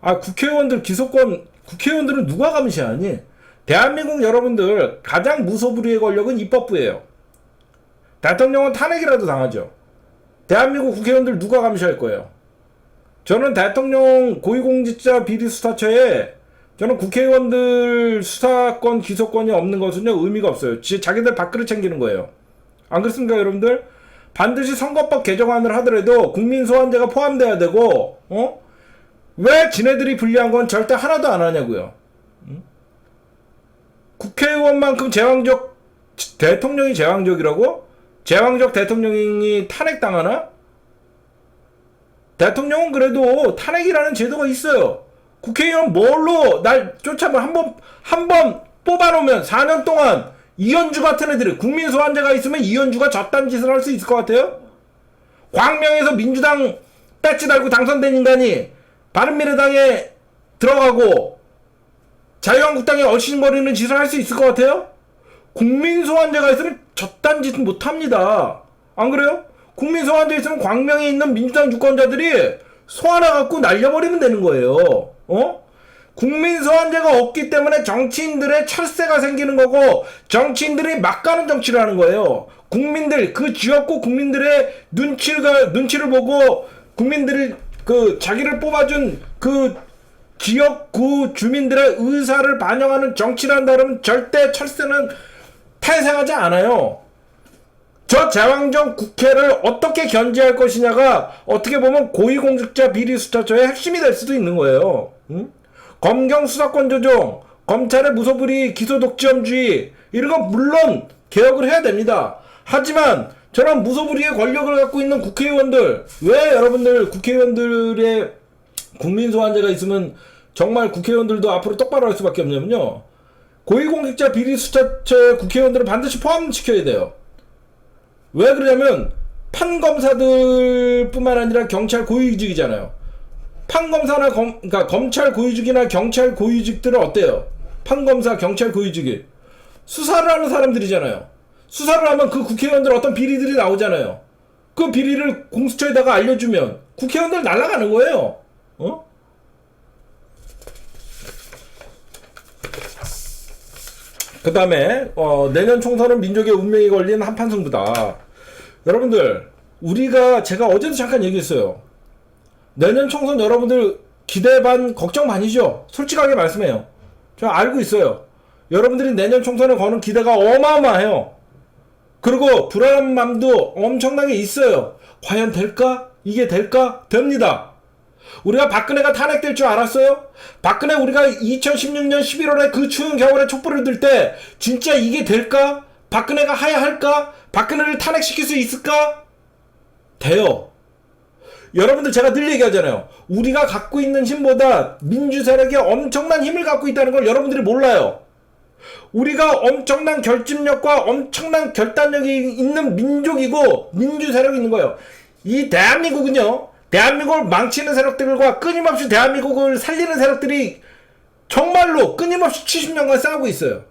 S1: 국회의원들은 누가 감시하니? 대한민국 여러분들 가장 무소불위의 권력은 입법부예요. 대통령은 탄핵이라도 당하죠. 대한민국 국회의원들 누가 감시할 거예요? 저는 대통령 고위공직자 비리수사처에 저는 국회의원들 수사권, 기소권이 없는 것은요, 의미가 없어요. 자기들 밥그릇 챙기는 거예요. 안 그렇습니까, 여러분들? 반드시 선거법 개정안을 하더라도 국민소환제가 포함돼야 되고, 왜 지네들이 불리한 건 절대 하나도 안 하냐고요. 국회의원만큼 대통령이 제왕적이라고? 제왕적 대통령이 탄핵당하나? 대통령은 그래도 탄핵이라는 제도가 있어요. 국회의원 뭘로 날 쫓아면 한번 뽑아놓으면 4년 동안 이현주 같은 애들이 국민소환제가 있으면 이현주가 저딴 짓을 할 수 있을 것 같아요? 광명에서 민주당 배지 달고 당선된 인간이 바른미래당에 들어가고 자유한국당에 얼씬거리는 짓을 할 수 있을 것 같아요? 국민소환제가 있으면 저딴 짓은 못합니다. 안 그래요? 국민소환제 있으면 광명에 있는 민주당 유권자들이 소환해갖고 날려버리면 되는 거예요. 국민소환제가 없기 때문에 정치인들의 철새가 생기는 거고, 정치인들이 막 가는 정치를 하는 거예요. 그 지역구 국민들의 눈치를 보고, 국민들이 자기를 뽑아준 그 지역구 주민들의 의사를 반영하는 정치를 한다면 절대 철새는 탄생하지 않아요. 저 제왕적 국회를 어떻게 견제할 것이냐가 어떻게 보면 고위공직자 비리수사처의 핵심이 될 수도 있는 거예요. 검경 수사권 조정, 검찰의 무소불위, 기소독점주의 이런 건 물론 개혁을 해야 됩니다. 하지만 저런 무소불위의 권력을 갖고 있는 국회의원들, 왜 여러분들 국회의원들의 국민소환제가 있으면 정말 국회의원들도 앞으로 똑바로 할 수밖에 없냐면요, 고위공직자 비리수사처에 국회의원들은 반드시 포함시켜야 돼요. 왜 그러냐면 판검사들 뿐만 아니라 경찰 고위직이잖아요. 판검사나 그러니까 검찰 고위직이나 경찰 고위직들은 어때요? 판검사, 경찰 고위직이 수사를 하는 사람들이잖아요. 수사를 하면 그 국회의원들 어떤 비리들이 나오잖아요. 그 비리를 공수처에다가 알려주면 국회의원들 날아가는 거예요. 그 다음에 내년 총선은 민족의 운명이 걸린 한판 승부다. 여러분들, 제가 어제도 잠깐 얘기했어요. 내년 총선 여러분들 기대 반 걱정 반이죠. 솔직하게 말씀해요. 저 알고 있어요. 여러분들이 내년 총선에 거는 기대가 어마어마해요. 그리고 불안한 마음도 엄청나게 있어요. 과연 될까? 이게 될까? 됩니다. 우리가 박근혜가 탄핵될 줄 알았어요? 박근혜 우리가 2016년 11월에 그 추운 겨울에 촛불을 들 때 진짜 이게 될까? 박근혜가 하야할까? 박근혜를 탄핵시킬 수 있을까? 돼요. 여러분들 제가 늘 얘기하잖아요. 우리가 갖고 있는 힘보다 민주세력이 엄청난 힘을 갖고 있다는 걸 여러분들이 몰라요. 우리가 엄청난 결집력과 엄청난 결단력이 있는 민족이고 민주세력이 있는 거예요. 이 대한민국은요, 대한민국을 망치는 세력들과 끊임없이 대한민국을 살리는 세력들이 정말로 끊임없이 70년간 싸우고 있어요.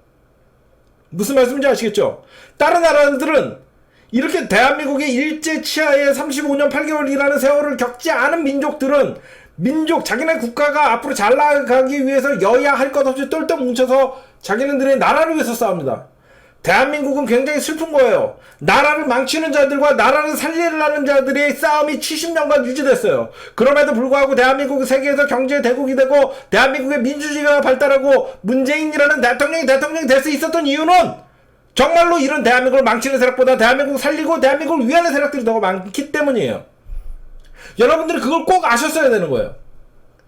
S1: 무슨 말씀인지 아시겠죠? 다른 나라들은 이렇게 대한민국의 일제 치하에 35년 8개월이라는 세월을 겪지 않은 민족들은 자기네 국가가 앞으로 잘 나가기 위해서 여야 할 것 없이 똘똘 뭉쳐서 자기네들의 나라를 위해서 싸웁니다. 대한민국은 굉장히 슬픈 거예요. 나라를 망치는 자들과 나라를 살리려는 자들의 싸움이 70년간 유지됐어요. 그럼에도 불구하고 대한민국은 세계에서 경제 대국이 되고 대한민국의 민주주의가 발달하고 문재인이라는 대통령이 될 수 있었던 이유는 정말로 이런 대한민국을 망치는 세력보다 대한민국을 살리고 대한민국을 위하는 세력들이 더 많기 때문이에요. 여러분들이 그걸 꼭 아셨어야 되는 거예요.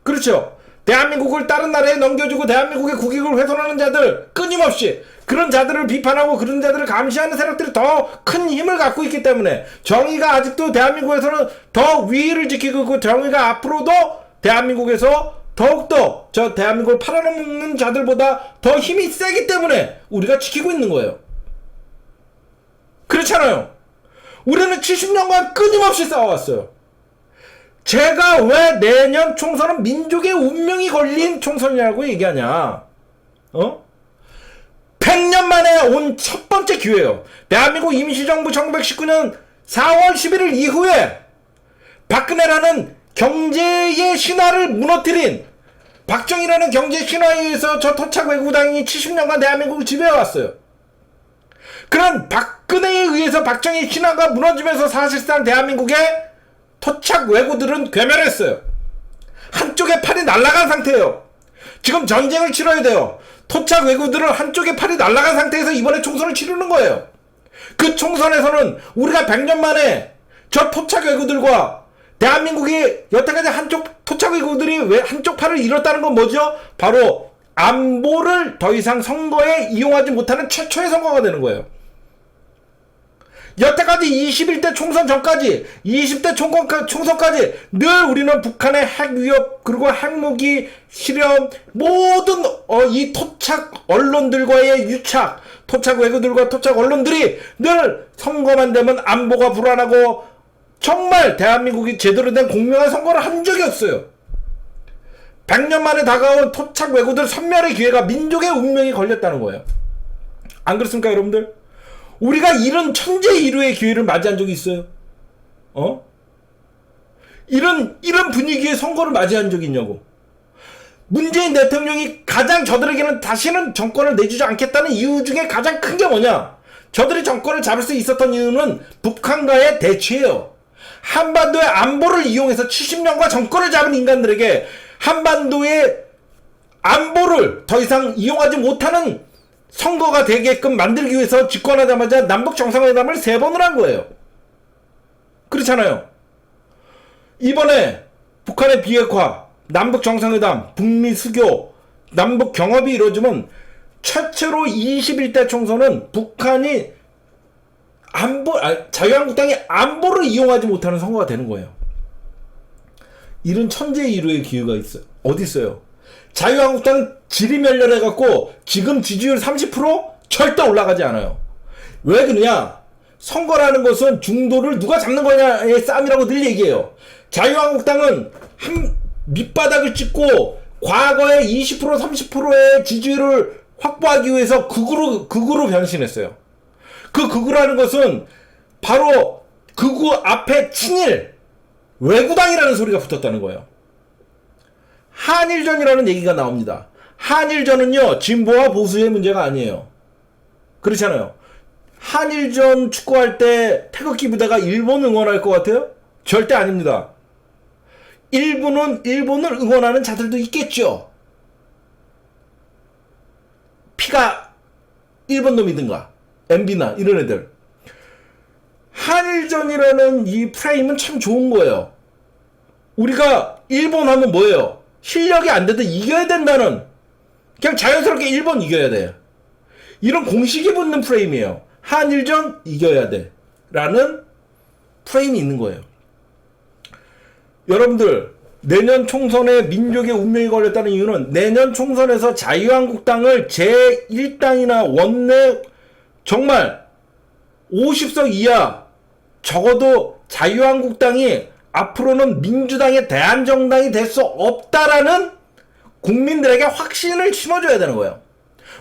S1: 그렇죠? 대한민국을 다른 나라에 넘겨주고 대한민국의 국익을 훼손하는 자들, 끊임없이 그런 자들을 비판하고 그런 자들을 감시하는 세력들이 더 큰 힘을 갖고 있기 때문에 정의가 아직도 대한민국에서는 더 위를 지키고 있고, 정의가 앞으로도 대한민국에서 더욱더 저 대한민국을 팔아넘는 자들보다 더 힘이 세기 때문에 우리가 지키고 있는 거예요. 그렇잖아요. 우리는 70년간 끊임없이 싸워왔어요. 제가 왜 내년 총선은 민족의 운명이 걸린 총선이라고 얘기하냐? 100년 만에 온 첫 번째 기회예요. 대한민국 임시정부 1919년 4월 11일 이후에 박근혜라는 경제의 신화를 무너뜨린, 박정희라는 경제 신화에 의해서 저 토착 외국당이 70년간 대한민국을 지배해왔어요. 그런 박근혜에 의해서 박정희 신화가 무너지면서 사실상 대한민국의 토착 왜구들은 괴멸했어요. 한쪽에 팔이 날아간 상태예요. 지금 전쟁을 치러야 돼요. 토착 왜구들은 한쪽에 팔이 날아간 상태에서 이번에 총선을 치르는 거예요. 그 총선에서는 우리가 100년 만에 저 토착 왜구들과 대한민국이 여태까지 한쪽 토착 왜구들이 왜 한쪽 팔을 잃었다는 건 뭐죠? 바로 안보를 더 이상 선거에 이용하지 못하는 최초의 선거가 되는 거예요. 여태까지 21대 총선 전까지 20대 총선까지 늘 우리는 북한의 핵 위협 그리고 핵무기 실험 모든 이 토착 언론들과의 유착, 토착 외교들과 토착 언론들이 늘 선거만 되면 안보가 불안하고 정말 대한민국이 제대로 된 공명한 선거를 한 적이 없어요. 100년 만에 다가온 토착 왜구들 선멸의 기회가 민족의 운명이 걸렸다는 거예요. 안 그렇습니까, 여러분들? 우리가 이런 천재일우의 기회를 맞이한 적이 있어요? 이런 분위기의 선거를 맞이한 적이 있냐고. 문재인 대통령이 가장 저들에게는 다시는 정권을 내주지 않겠다는 이유 중에 가장 큰 게 뭐냐? 저들이 정권을 잡을 수 있었던 이유는 북한과의 대치예요. 한반도의 안보를 이용해서 70년과 정권을 잡은 인간들에게 한반도의 안보를 더 이상 이용하지 못하는 선거가 되게끔 만들기 위해서 집권하자마자 남북 정상회담을 3번을 한 거예요. 그렇잖아요. 이번에 북한의 비핵화, 남북 정상회담, 북미 수교, 남북 경합이 이루어지면 최초로 21대 총선은 북한이 자유한국당이 안보를 이용하지 못하는 선거가 되는 거예요. 이런 천재일우의 기회가 있어요. 어디 있어요? 자유한국당 지리멸렬해갖고 지금 지지율 30% 절대 올라가지 않아요. 왜 그러냐? 선거라는 것은 중도를 누가 잡는 거냐의 싸움이라고 늘 얘기해요. 자유한국당은 한 밑바닥을 찍고 과거에 20% 30%의 지지율을 확보하기 위해서 극우로 변신했어요. 그 극우라는 것은 바로 극우 앞에 친일 외구당이라는 소리가 붙었다는 거예요. 한일전이라는 얘기가 나옵니다. 한일전은요, 진보와 보수의 문제가 아니에요. 그렇잖아요. 한일전 축구할 때 태극기 부대가 일본 응원할 것 같아요? 절대 아닙니다. 일본은 일본을 응원하는 자들도 있겠죠. 피가 일본 놈이든가 MB나 이런 애들. 한일전이라는 이 프레임은 참 좋은 거예요. 우리가 일본 하면 뭐예요? 실력이 안 돼도 이겨야 된다는, 그냥 자연스럽게 일본 이겨야 돼, 이런 공식이 붙는 프레임이에요. 한일전 이겨야 돼 라는 프레임이 있는 거예요. 여러분들, 내년 총선에 민족의 운명이 걸렸다는 이유는 내년 총선에서 자유한국당을 제1당이나 원내 정말 50석 이하, 적어도 자유한국당이 앞으로는 민주당의 대안정당이 될 수 없다라는 국민들에게 확신을 심어줘야 되는 거예요.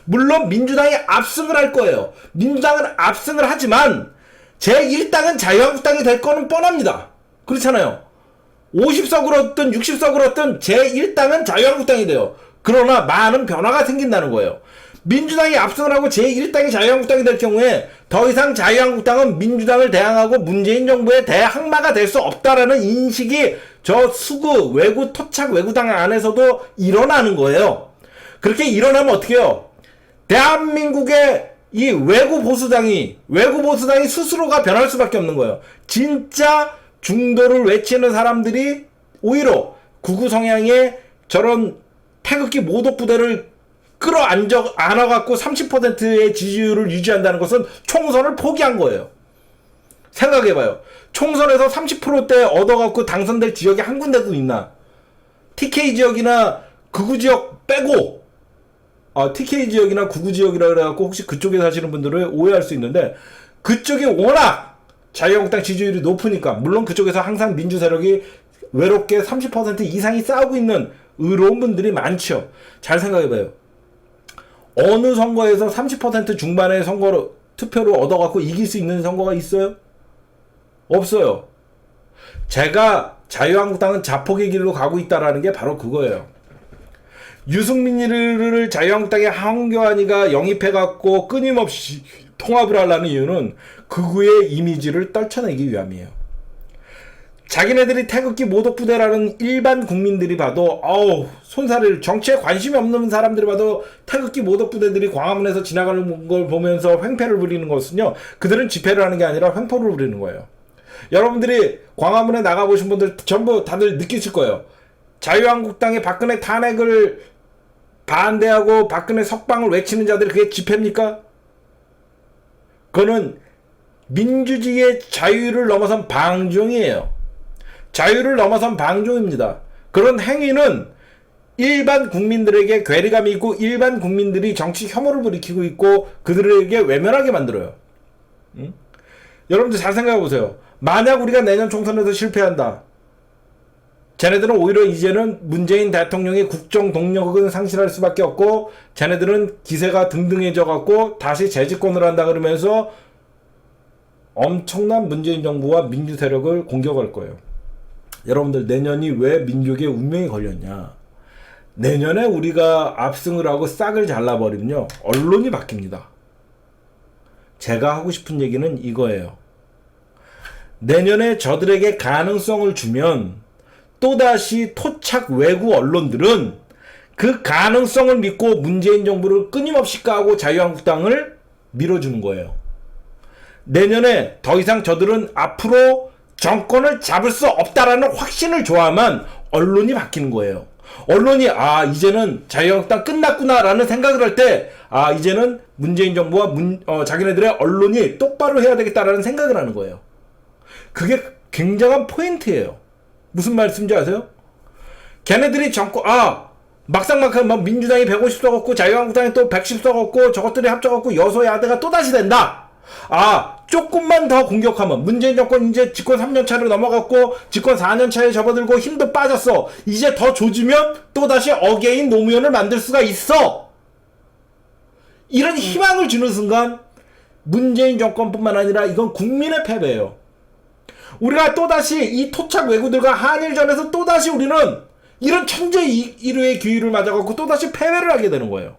S1: 물론 민주당이 압승을 할 거예요. 민주당은 압승을 하지만 제1당은 자유한국당이 될 거는 뻔합니다. 그렇잖아요. 50석을 얻든 60석을 얻든 제1당은 자유한국당이 돼요. 그러나 많은 변화가 생긴다는 거예요. 민주당이 압승을 하고 제1당이 자유한국당이 될 경우에 더 이상 자유한국당은 민주당을 대항하고 문재인 정부의 대항마가 될 수 없다라는 인식이 저 수구 외구 토착 외구당 안에서도 일어나는 거예요. 그렇게 일어나면 어떻게 해요? 대한민국의 이 외구 보수당이 스스로가 변할 수밖에 없는 거예요. 진짜 중도를 외치는 사람들이 오히려 극우 성향의 저런 태극기 모독 부대를 안아갖고 30%의 지지율을 유지한다는 것은 총선을 포기한 거예요. 생각해봐요. 총선에서 30%대 얻어갖고 당선될 지역이 한 군데도 있나? TK 지역이나 극우 지역 빼고, TK 지역이나 극우 지역이라 그래갖고 혹시 그쪽에 사시는 분들은 오해할 수 있는데, 그쪽이 워낙 자유한국당 지지율이 높으니까, 물론 그쪽에서 항상 민주 세력이 외롭게 30% 이상이 싸우고 있는 의로운 분들이 많죠. 잘 생각해봐요. 어느 선거에서 30% 중반의 선거로 투표를 얻어갖고 이길 수 있는 선거가 있어요? 없어요. 제가 자유한국당은 자폭의 길로 가고 있다라는 게 바로 그거예요. 유승민이를 자유한국당의 황교안이가 영입해갖고 끊임없이 통합을 하려는 이유는 극우의 이미지를 떨쳐내기 위함이에요. 자기네들이 태극기 모독부대라는 일반 국민들이 봐도 손사래를, 정치에 관심이 없는 사람들이 봐도 태극기 모독부대들이 광화문에서 지나가는 걸 보면서 횡패를 부리는 것은요, 그들은 집회를 하는 게 아니라 횡포를 부리는 거예요. 여러분들이 광화문에 나가보신 분들 전부 다들 느끼실 거예요. 자유한국당의 박근혜 탄핵을 반대하고 박근혜 석방을 외치는 자들이 그게 집회입니까? 그거는 민주주의의 자유를 넘어선 방종이에요. 자유를 넘어선 방종입니다. 그런 행위는 일반 국민들에게 괴리감이 있고 일반 국민들이 정치 혐오를 불이키고 있고 그들에게 외면하게 만들어요. 응? 여러분들 잘 생각해 보세요. 만약 우리가 내년 총선에서 실패한다. 쟤네들은 오히려 이제는 문재인 대통령의 국정 동력은 상실할 수밖에 없고 쟤네들은 기세가 등등해져 갖고 다시 재집권을 한다 그러면서 엄청난 문재인 정부와 민주 세력을 공격할 거예요. 여러분들, 내년이 왜 민족의 운명이 걸렸냐? 내년에 우리가 압승을 하고 싹을 잘라버리면요, 언론이 바뀝니다. 제가 하고 싶은 얘기는 이거예요. 내년에 저들에게 가능성을 주면 또다시 토착 외구 언론들은 그 가능성을 믿고 문재인 정부를 끊임없이 까고 자유한국당을 밀어주는 거예요. 내년에 더 이상 저들은 앞으로 정권을 잡을 수 없다라는 확신을 줘야만 언론이 바뀌는 거예요. 언론이 이제는 자유한국당 끝났구나라는 생각을 할 때 이제는 문재인 정부와 자기네들의 언론이 똑바로 해야 되겠다라는 생각을 하는 거예요. 그게 굉장한 포인트예요. 무슨 말씀인지 아세요? 걔네들이 막상 민주당이 150석 얻고 자유한국당이 또 110석 얻고 저것들이 합쳐갖고 여소야대가 또다시 된다. 조금만 더 공격하면 문재인 정권 이제 집권 3년차로 넘어갔고 집권 4년차에 접어들고 힘도 빠졌어. 이제 더 조지면 또다시 어게인 노무현을 만들 수가 있어. 이런 희망을 주는 순간 문재인 정권뿐만 아니라 이건 국민의 패배예요. 우리가 또다시 이 토착 왜구들과 한일전에서 또다시 우리는 이런 천재 일루의 기회를 맞아갖고 또다시 패배를 하게 되는 거예요.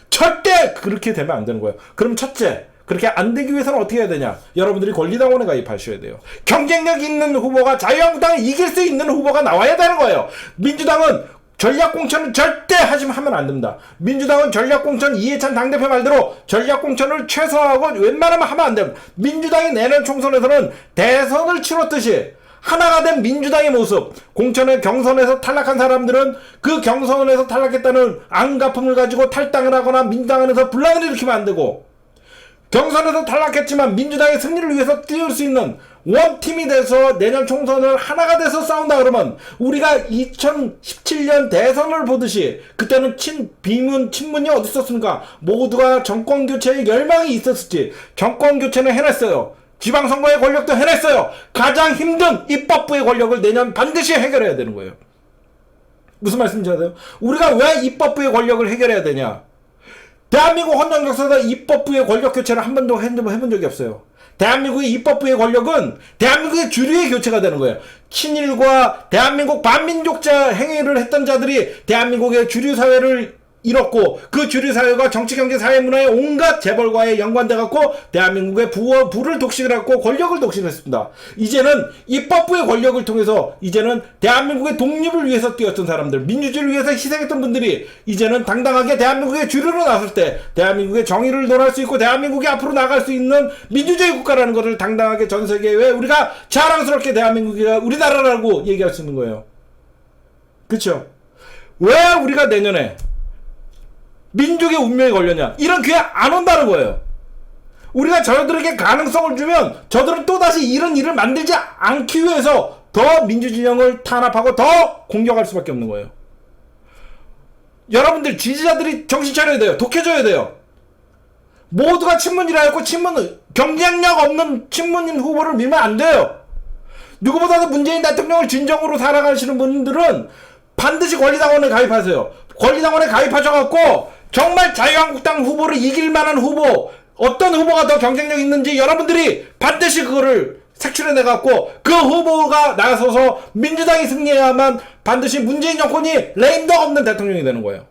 S1: 절대 그렇게 되면 안 되는 거예요. 그럼 첫째, 그렇게 안 되기 위해서는 어떻게 해야 되냐? 여러분들이 권리당원에 가입하셔야 돼요. 경쟁력 있는 후보가, 자유한국당을 이길 수 있는 후보가 나와야 되는 거예요. 민주당은 전략공천은 절대 하면 안 됩니다. 민주당은 전략공천, 이해찬 당대표 말대로 전략공천을 최소화하고 웬만하면 하면 안 됩니다. 민주당이 내년 총선에서는 대선을 치렀듯이 하나가 된 민주당의 모습, 경선에서 탈락한 사람들은 그 경선에서 탈락했다는 안가품을 가지고 탈당을 하거나 민주당 안에서 분란을 일으키면 안 되고, 경선에서 탈락했지만 민주당의 승리를 위해서 띄울 수 있는 원팀이 돼서 내년 총선을 하나가 돼서 싸운다 그러면, 우리가 2017년 대선을 보듯이 그때는 친문이 어디 있었습니까? 모두가 정권교체에 열망이 있었을지 정권교체는 해냈어요. 지방선거의 권력도 해냈어요. 가장 힘든 입법부의 권력을 내년 반드시 해결해야 되는 거예요. 무슨 말씀인지 아세요? 우리가 왜 입법부의 권력을 해결해야 되냐? 대한민국 헌정 역사에서 입법부의 권력 교체를 한 번도 해본 적이 없어요. 대한민국의 입법부의 권력은 대한민국의 주류의 교체가 되는 거예요. 친일과 대한민국 반민족자 행위를 했던 자들이 대한민국의 주류 사회를 잃었고, 그 주류 사회가 정치, 경제, 사회, 문화의 온갖 재벌과의 연관돼 갖고 대한민국의 부를 독식을 했고 권력을 독식했습니다. 이제는 입법부의 권력을 통해서 이제는 대한민국의 독립을 위해서 뛰었던 사람들, 민주주의를 위해서 희생했던 분들이 이제는 당당하게 대한민국의 주류로 나설 때 대한민국의 정의를 논할 수 있고 대한민국이 앞으로 나갈 수 있는 민주주의 국가라는 것을 당당하게 전 세계에 우리가 자랑스럽게 대한민국이 우리나라라고 얘기할 수 있는 거예요. 그렇죠? 왜 우리가 내년에 민족의 운명이 걸렸냐? 이런 기회 안 온다는 거예요. 우리가 저들에게 가능성을 주면 저들은 또다시 이런 일을 만들지 않기 위해서 더 민주진영을 탄압하고 더 공격할 수밖에 없는 거예요. 여러분들 지지자들이 정신 차려야 돼요. 독해져야 돼요. 모두가 친문이라 했고 경쟁력 없는 친문인 후보를 밀면 안 돼요. 누구보다도 문재인 대통령을 진정으로 살아가시는 분들은 반드시 권리당원에 가입하세요. 권리당원에 가입하셔갖고 정말 자유한국당 후보를 이길 만한 후보, 어떤 후보가 더 경쟁력 있는지 여러분들이 반드시 그거를 색출해내갖고 그 후보가 나서서 민주당이 승리해야만 반드시 문재인 정권이 레임덕 없는 대통령이 되는 거예요.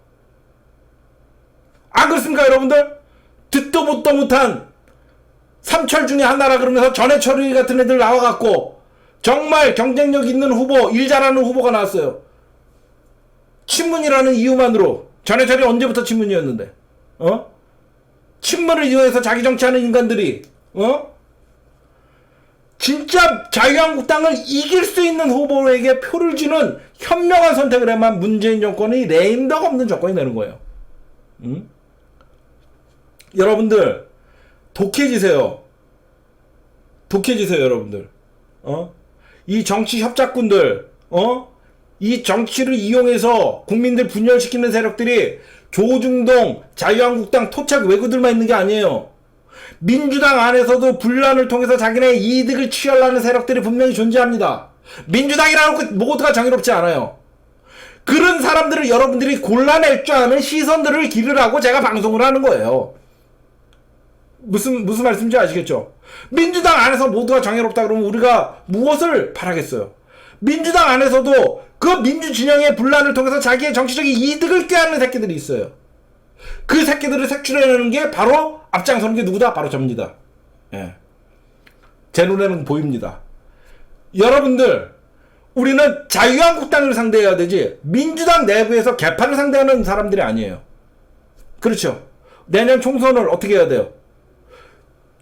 S1: 안 그렇습니까 여러분들? 듣도 보도 못한 삼철 중에 하나라 그러면서 전해철이 같은 애들 나와갖고 정말 경쟁력 있는 후보, 일 잘하는 후보가 나왔어요. 친문이라는 이유만으로. 전해철이 언제부터 친문이었는데? 친문을 이용해서 자기 정치하는 인간들이 진짜 자유한국당을 이길 수 있는 후보에게 표를 주는 현명한 선택을 해야만 문재인 정권이 레임덕 없는 정권이 되는 거예요. 여러분들 독해지세요. 독해지세요 여러분들. 이 정치 협작꾼들 이 정치를 이용해서 국민들 분열시키는 세력들이 조중동, 자유한국당, 토착 왜구들만 있는 게 아니에요. 민주당 안에서도 분란을 통해서 자기네 이득을 취하려는 세력들이 분명히 존재합니다. 민주당이라고 모두가 정의롭지 않아요. 그런 사람들을 여러분들이 골라낼 줄 아는 시선들을 기르라고 제가 방송을 하는 거예요. 무슨 말씀인지 아시겠죠? 민주당 안에서 모두가 정의롭다 그러면 우리가 무엇을 바라겠어요? 민주당 안에서도 그 민주진영의 분란을 통해서 자기의 정치적인 이득을 꾀하는 새끼들이 있어요. 그 새끼들을 색출해내는 게 바로 앞장서는 게 누구다? 바로 접니다. 예. 제 눈에는 보입니다. 여러분들, 우리는 자유한국당을 상대해야 되지 민주당 내부에서 개파를 상대하는 사람들이 아니에요. 그렇죠? 내년 총선을 어떻게 해야 돼요?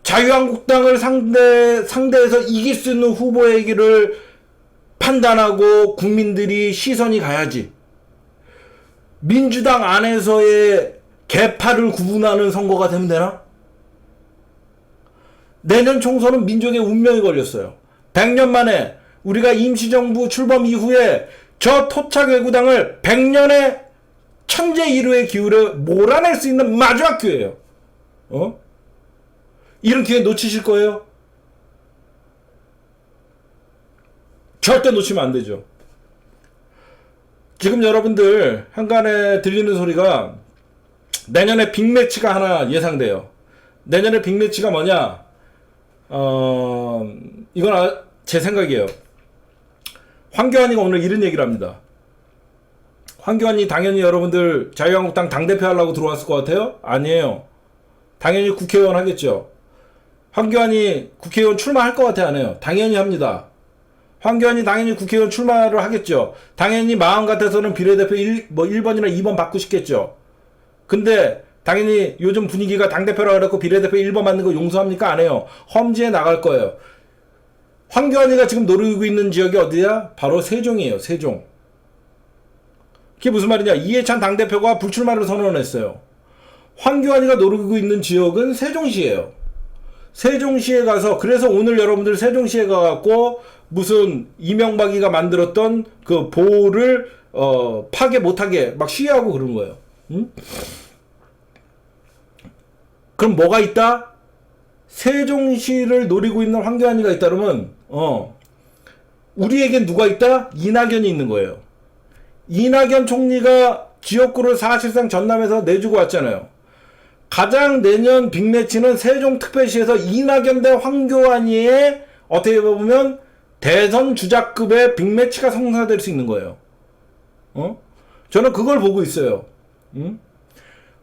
S1: 자유한국당을 상대해서 이길 수 있는 후보에게를 판단하고 국민들이 시선이 가야지. 민주당 안에서의 개파를 구분하는 선거가 되면 되나? 내년 총선은 민족의 운명이 걸렸어요. 100년 만에 우리가 임시정부 출범 이후에 저 토착외구당을 100년의 천재 일우의 기회를 몰아낼 수 있는 마지막 기회예요. 이런 기회 놓치실 거예요? 절대 놓치면 안 되죠. 지금 여러분들 한간에 들리는 소리가 내년에 빅매치가 하나 예상돼요. 내년에 빅매치가 뭐냐? 이건 제 생각이에요. 황교안이가 오늘 이런 얘기를 합니다. 황교안이 당연히 여러분들 자유한국당 당대표 하려고 들어왔을 것 같아요? 아니에요. 당연히 국회의원 하겠죠. 황교안이 국회의원 출마할 것 같아, 안 해요? 당연히 합니다. 황교안이 당연히 국회의원 출마를 하겠죠. 당연히 마음 같아서는 비례대표 1번이나 2번 받고 싶겠죠. 근데 당연히 요즘 분위기가 당대표라 그래갖고 비례대표 1번 받는 거 용서합니까? 안 해요. 험지에 나갈 거예요. 황교안이가 지금 노리고 있는 지역이 어디야? 바로 세종이에요. 세종. 그게 무슨 말이냐? 이해찬 당대표가 불출마를 선언했어요. 황교안이가 노리고 있는 지역은 세종시예요. 세종시에 가서, 그래서 오늘 여러분들 세종시에 가갖고 무슨 이명박이가 만들었던 그 보호를 파괴 못하게 막 시위하고 그런 거예요. 응? 그럼 뭐가 있다? 세종시를 노리고 있는 황교안이가 있다 그러면 우리에겐 누가 있다? 이낙연이 있는 거예요. 이낙연 총리가 지역구를 사실상 전남에서 내주고 왔잖아요. 가장 내년 빅매치는 세종특별시에서 이낙연 대 황교안이의 어떻게 보면 대선 주자급의 빅매치가 성사될 수 있는 거예요. 저는 그걸 보고 있어요.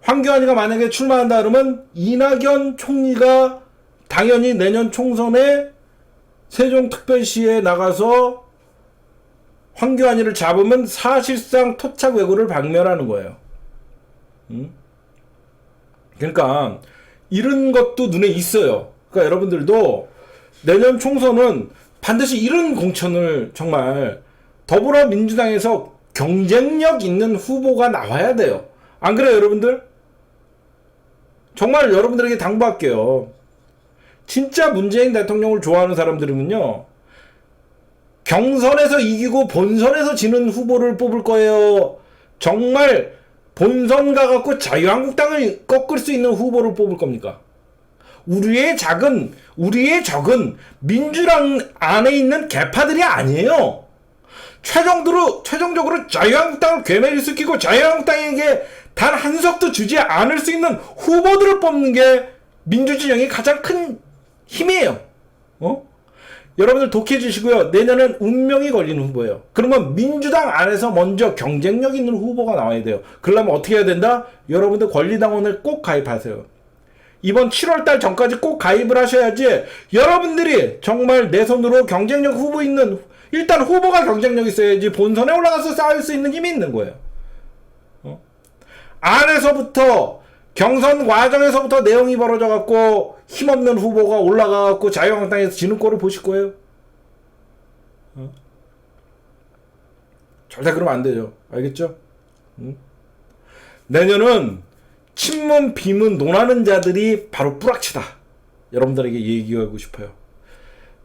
S1: 황교안이가 만약에 출마한다 그러면 이낙연 총리가 당연히 내년 총선에 세종특별시에 나가서 황교안이를 잡으면 사실상 토착외구를 박멸하는 거예요. 그러니까 이런 것도 눈에 있어요. 그러니까 여러분들도 내년 총선은 반드시 이런 공천을 정말 더불어민주당에서 경쟁력 있는 후보가 나와야 돼요. 안 그래요, 여러분들? 정말 여러분들에게 당부할게요. 진짜 문재인 대통령을 좋아하는 사람들은요, 경선에서 이기고 본선에서 지는 후보를 뽑을 거예요? 정말 본선 가갖고 자유한국당을 꺾을 수 있는 후보를 뽑을 겁니까? 우리의 적은 민주당 안에 있는 개파들이 아니에요. 최종적으로 자유한국당을 괴멸시키고 자유한국당에게 단 한 석도 주지 않을 수 있는 후보들을 뽑는 게 민주진영의 가장 큰 힘이에요. 여러분들 독해해 주시고요. 내년엔 운명이 걸리는 후보예요. 그러면 민주당 안에서 먼저 경쟁력 있는 후보가 나와야 돼요. 그러려면 어떻게 해야 된다? 여러분들 권리당원을 꼭 가입하세요. 이번 7월달 전까지 꼭 가입을 하셔야지 여러분들이 정말 내 손으로 경쟁력 후보 있는, 일단 후보가 경쟁력 있어야지 본선에 올라가서 싸울 수 있는 힘이 있는 거예요. 안에서부터 경선 과정에서부터 내용이 벌어져갖고 힘없는 후보가 올라가갖고 자유한국당에서 지는 꼴을 보실 거예요. 절대 그러면 안 되죠. 알겠죠? 내년은 친문 비문 논하는 자들이 바로 뿌락치다. 여러분들에게 얘기하고 싶어요.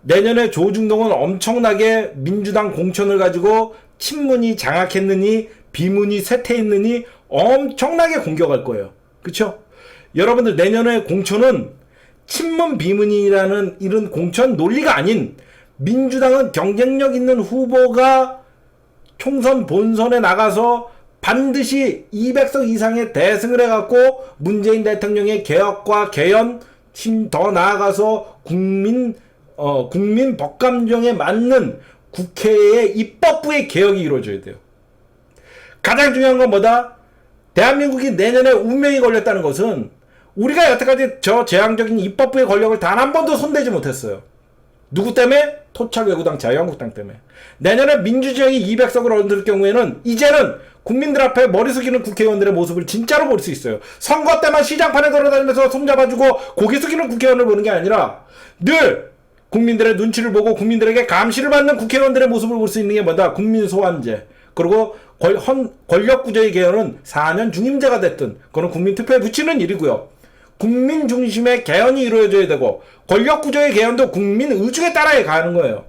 S1: 내년에 조중동은 엄청나게 민주당 공천을 가지고 친문이 장악했느니 비문이 쇠퇴했느니 엄청나게 공격할 거예요. 그쵸? 여러분들 내년에 공천은 친문 비문이라는 이런 공천 논리가 아닌, 민주당은 경쟁력 있는 후보가 총선 본선에 나가서 반드시 200석 이상의 대승을 해갖고 문재인 대통령의 개혁과 개연, 더 나아가서 국민 법감정에 맞는 국회의 입법부의 개혁이 이루어져야 돼요. 가장 중요한 건 뭐다? 대한민국이 내년에 운명이 걸렸다는 것은 우리가 여태까지 저 재앙적인 입법부의 권력을 단 한 번도 손대지 못했어요. 누구 때문에? 토착외구당 자유한국당 때문에. 내년에 민주정이 200석을 얻을 경우에는 이제는 국민들 앞에 머리 숙이는 국회의원들의 모습을 진짜로 볼 수 있어요. 선거 때만 시장판에 돌아다니면서 손잡아주고 고개 숙이는 국회의원을 보는 게 아니라 늘 국민들의 눈치를 보고 국민들에게 감시를 받는 국회의원들의 모습을 볼 수 있는 게 뭐다? 국민 소환제. 그리고 권력 구조의 개헌은 4년 중임제가 됐든 그거는 국민 투표에 붙이는 일이고요. 국민 중심의 개헌이 이루어져야 되고 권력 구조의 개헌도 국민 의중에 따라야 가는 거예요.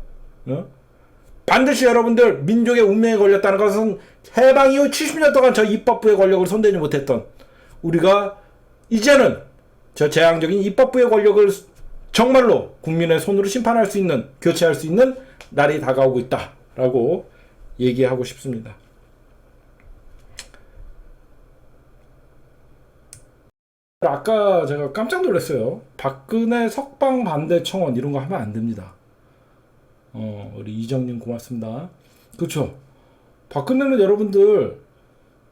S1: 반드시 여러분들 민족의 운명에 걸렸다는 것은 해방 이후 70년 동안 저 입법부의 권력을 손대지 못했던 우리가 이제는 저 재앙적인 입법부의 권력을 정말로 국민의 손으로 심판할 수 있는, 교체할 수 있는 날이 다가오고 있다라고 얘기하고 싶습니다. 아까 제가 깜짝 놀랐어요. 박근혜 석방 반대 청원 이런 거 하면 안 됩니다. 우리 이정님 고맙습니다. 그렇죠. 박근혜는 여러분들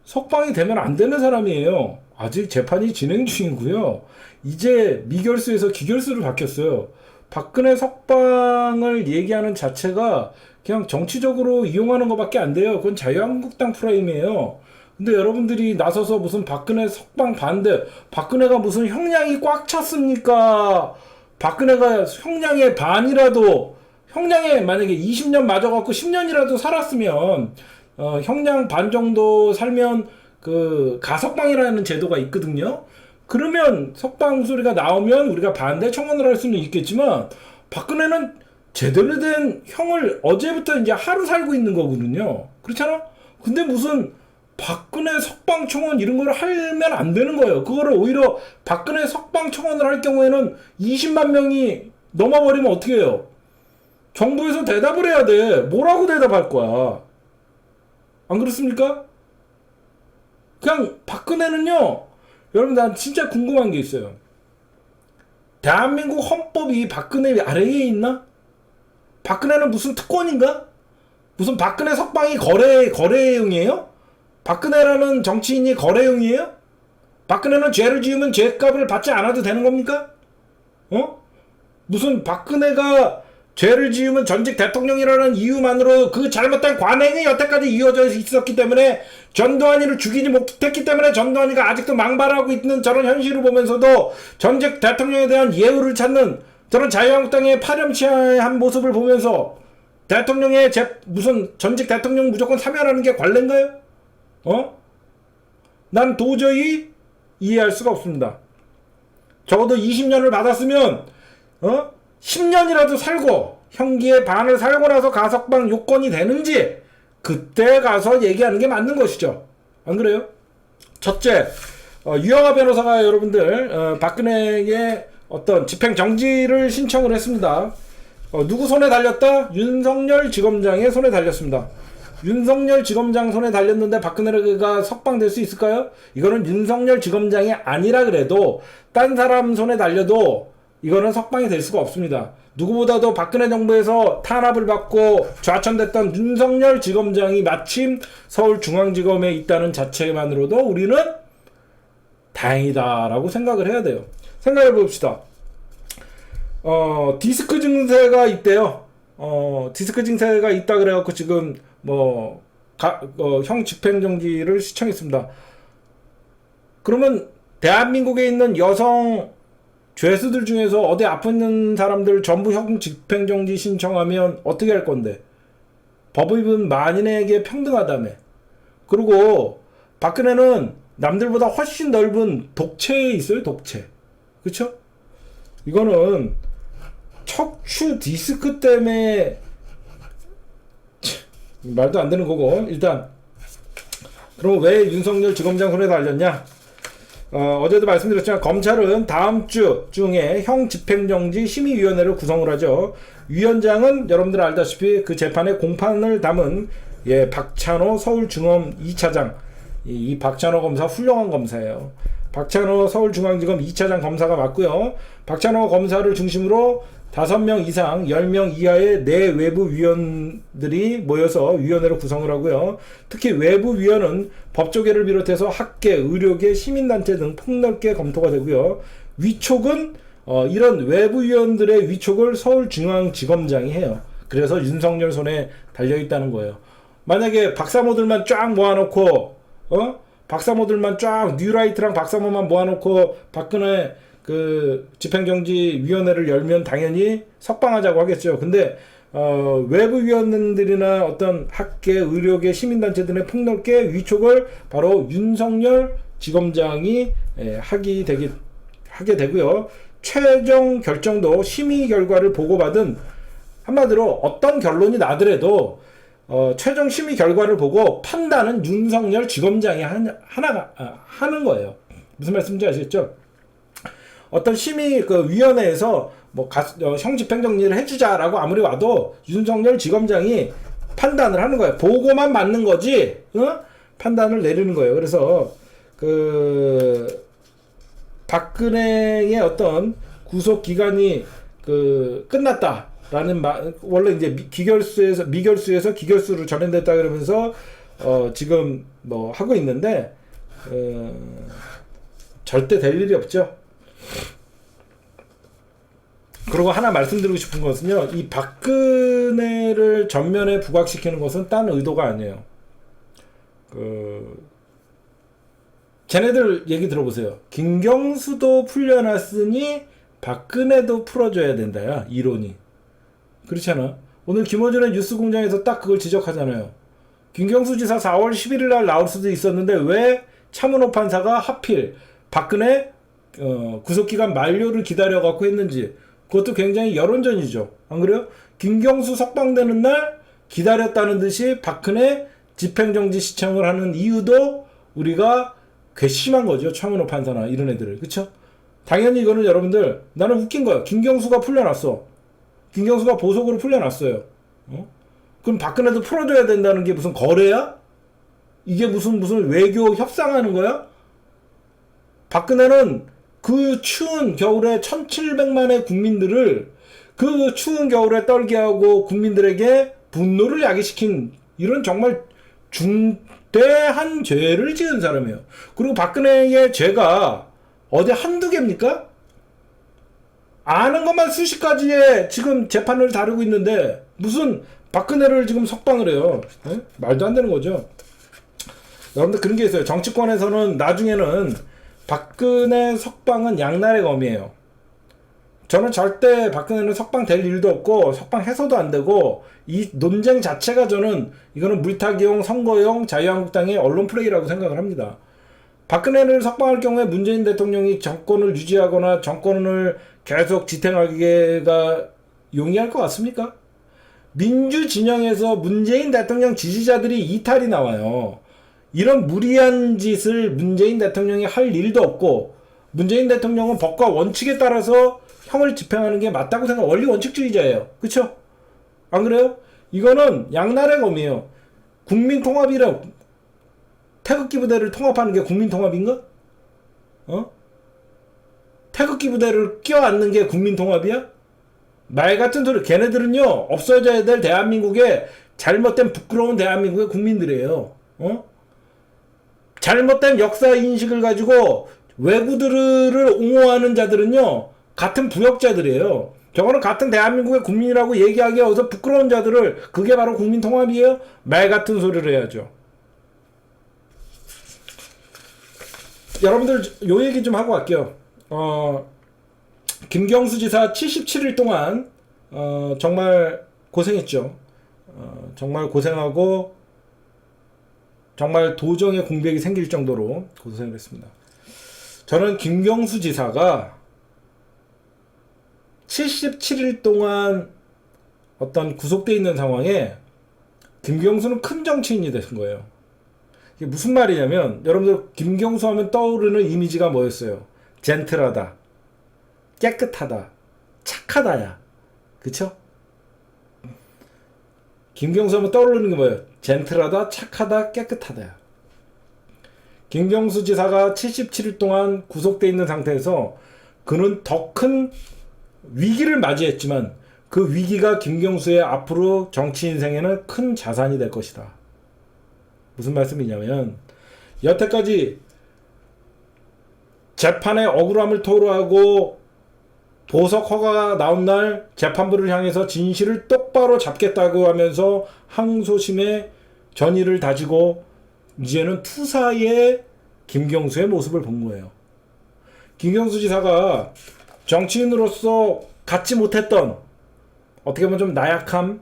S1: 석방이 되면 안 되는 사람이에요. 아직 재판이 진행 중이고요. 이제 미결수에서 기결수로 바뀌었어요. 박근혜 석방을 얘기하는 자체가 그냥 정치적으로 이용하는 것밖에 안 돼요. 그건 자유한국당 프레임이에요. 근데 여러분들이 나서서 무슨 박근혜 석방 반대, 박근혜가 무슨 형량이 꽉 찼습니까? 박근혜가 형량의 반이라도, 형량에 만약에 20년 맞아갖고 10년이라도 살았으면, 형량 반 정도 살면 그 가석방이라는 제도가 있거든요. 그러면 석방 소리가 나오면 우리가 반대 청원을 할 수는 있겠지만, 박근혜는 제대로 된 형을 어제부터 이제 하루 살고 있는 거거든요. 그렇잖아? 근데 무슨 박근혜 석방 청원 이런 걸 하면 안 되는 거예요. 그거를 오히려 박근혜 석방 청원을 할 경우에는 20만 명이 넘어버리면 어떻게 해요? 정부에서 대답을 해야 돼. 뭐라고 대답할 거야? 안 그렇습니까? 그냥 박근혜는요, 여러분 난 진짜 궁금한 게 있어요. 대한민국 헌법이 박근혜 아래에 있나? 박근혜는 무슨 특권인가? 무슨 박근혜 석방이 거래형이에요? 박근혜라는 정치인이 거래형이에요? 박근혜는 죄를 지으면 죄값을 받지 않아도 되는 겁니까? 무슨 박근혜가 죄를 지으면 전직 대통령이라는 이유만으로 그 잘못된 관행이 여태까지 이어져 있었기 때문에 전두환이를 죽이지 못했기 때문에 전두환이가 아직도 망발하고 있는 저런 현실을 보면서도 전직 대통령에 대한 예우를 찾는 저런 자유한국당의 파렴치한 모습을 보면서 대통령의 무슨 전직 대통령 무조건 사면하는 게 관례인가요? 난 도저히 이해할 수가 없습니다. 적어도 20년을 받았으면 10년이라도 살고 형기의 반을 살고 나서 가석방 요건이 되는지 그때 가서 얘기하는 게 맞는 것이죠. 안 그래요? 첫째, 유영하 변호사가 여러분들 박근혜의 어떤 집행정지를 신청을 했습니다. 누구 손에 달렸다? 윤석열 지검장의 손에 달렸습니다. 윤석열 지검장 손에 달렸는데 박근혜가 석방될 수 있을까요? 이거는 윤석열 지검장이 아니라 그래도 딴 사람 손에 달려도 이거는 석방이 될 수가 없습니다. 누구보다도 박근혜 정부에서 탄압을 받고 좌천됐던 윤석열 지검장이 마침 서울중앙지검에 있다는 자체만으로도 우리는 다행이다라고 생각을 해야 돼요. 생각해 봅시다. 디스크 증세가 있대요. 디스크 증세가 있다 그래갖고 지금 형 집행정지를 시청했습니다. 그러면 대한민국에 있는 여성 죄수들 중에서 어디 아픈 사람들 전부 형 집행정지 신청하면 어떻게 할 건데? 법은 만인에게 평등하다며. 그리고 박근혜는 남들보다 훨씬 넓은 독채에 있어요, 독채. 그쵸? 이거는 척추 디스크 때문에 말도 안 되는 거고. 일단 그럼 왜 윤석열 지검장 손에 달렸냐? 어제도 말씀드렸지만 검찰은 다음 주 중에 형 집행정지 심의위원회를 구성을 하죠. 위원장은 여러분들 알다시피 그 재판의 공판을 담은 박찬호 서울중검 2차장. 이 박찬호 검사 훌륭한 검사예요. 박찬호 서울중앙지검 2차장 검사가 맞고요. 박찬호 검사를 중심으로 5명 이상 10명 이하의 내 외부 위원들이 모여서 위원회를 구성을 하고요. 특히 외부 위원은 법조계를 비롯해서 학계, 의료계, 시민단체 등 폭넓게 검토가 되고요. 위촉은 이런 외부 위원들의 위촉을 서울중앙지검장이 해요. 그래서 윤석열 손에 달려있다는 거예요. 만약에 박사모들만 쫙 모아놓고 박사모들만 쫙 뉴라이트랑 박사모만 모아놓고 박근혜 그 집행정지위원회를 열면 당연히 석방하자고 하겠죠. 근데 외부 위원들이나 어떤 학계, 의료계, 시민단체들의 폭넓게 위촉을 바로 윤석열 지검장이 하게 되고요. 최종 결정도 심의 결과를 보고받은, 한마디로 어떤 결론이 나더라도 최종 심의 결과를 보고 판단은 윤석열 지검장이 하는 거예요. 무슨 말씀인지 아시겠죠? 어떤 심의 그 위원회에서 뭐 형집행정리를 해주자라고 아무리 와도 윤석열 지검장이 판단을 하는 거예요. 보고만 맞는 거지, 판단을 내리는 거예요. 그래서 그 박근혜의 어떤 구속 기간이 끝났다라는 원래 이제 미결수에서 기결수로 전환됐다 그러면서 지금 뭐 하고 있는데 절대 될 일이 없죠. 그리고 하나 말씀드리고 싶은 것은요, 이 박근혜를 전면에 부각시키는 것은 딴 의도가 아니에요. 쟤네들 얘기 들어보세요. 김경수도 풀려났으니 박근혜도 풀어줘야 된다야, 이론이. 그렇잖아. 오늘 김어준의 뉴스공장에서 딱 그걸 지적하잖아요. 김경수 지사 4월 11일 날 나올 수도 있었는데 왜 차문호 판사가 하필 박근혜 구속기간 만료를 기다려갖고 했는지, 그것도 굉장히 여론전이죠. 안 그래요? 김경수 석방되는 날 기다렸다는 듯이 박근혜 집행정지 시청을 하는 이유도 우리가 괘씸한 거죠. 차문호 판사나 이런 애들을. 그쵸? 당연히 이거는 여러분들, 나는 웃긴 거야. 김경수가 풀려났어. 김경수가 보석으로 풀려났어요. 그럼 박근혜도 풀어줘야 된다는 게 무슨 거래야? 이게 무슨 외교 협상하는 거야? 박근혜는 그 추운 겨울에 1700만의 국민들을 그 추운 겨울에 떨게 하고 국민들에게 분노를 야기시킨 이런 정말 중대한 죄를 지은 사람이에요. 그리고 박근혜의 죄가 어디 한두 개입니까? 아는 것만 수십 가지의 지금 재판을 다루고 있는데 무슨 박근혜를 지금 석방을 해요. 에? 말도 안 되는 거죠. 여러분들 그런 게 있어요. 정치권에서는 나중에는 박근혜 석방은 양날의 검이에요. 저는 절대 박근혜는 석방될 일도 없고 석방해서도 안 되고, 이 논쟁 자체가 저는 이거는 물타기용 선거용 자유한국당의 언론 플레이라고 생각을 합니다. 박근혜를 석방할 경우에 문재인 대통령이 정권을 유지하거나 정권을 계속 지탱하기가 용이할 것 같습니까? 민주 진영에서 문재인 대통령 지지자들이 이탈이 나와요. 이런 무리한 짓을 문재인 대통령이 할 일도 없고, 문재인 대통령은 법과 원칙에 따라서 형을 집행하는 게 맞다고 생각, 원리 원칙주의자예요. 그쵸? 안 그래요? 이거는 양날의 검이에요. 국민통합이라, 태극기 부대를 통합하는 게 국민통합인가? 태극기 부대를 껴안는 게 국민통합이야? 말 같은 소리. 걔네들은요, 없어져야 될 대한민국의 잘못된 부끄러운 대한민국의 국민들이에요. 잘못된 역사 인식을 가지고 외구들을 옹호하는 자들은요, 같은 부역자들이에요. 저거는 같은 대한민국의 국민이라고 얘기하기에 어서 부끄러운 자들을, 그게 바로 국민통합이에요? 말 같은 소리를 해야죠. 여러분들 요 얘기 좀 하고 갈게요. 김경수 지사 77일 동안 정말 고생했죠. 정말 고생하고 정말 도정의 공백이 생길 정도로 고생을 했습니다. 저는 김경수 지사가 77일 동안 어떤 구속되어 있는 상황에 김경수는 큰 정치인이 된 거예요. 이게 무슨 말이냐면, 여러분들 김경수 하면 떠오르는 이미지가 뭐였어요? 젠틀하다, 깨끗하다, 착하다야. 그쵸? 김경수 하면 떠오르는 게 뭐예요? 젠틀하다, 착하다, 깨끗하다야. 김경수 지사가 77일 동안 구속되어 있는 상태에서 그는 더 큰 위기를 맞이했지만 그 위기가 김경수의 앞으로 정치 인생에는 큰 자산이 될 것이다. 무슨 말씀이냐면, 여태까지 재판의 억울함을 토로하고 보석 허가가 나온 날 재판부를 향해서 진실을 똑바로 잡겠다고 하면서 항소심에 전의를 다지고 이제는 투사의 김경수의 모습을 본 거예요. 김경수 지사가 정치인으로서 갖지 못했던 어떻게 보면 좀 나약함,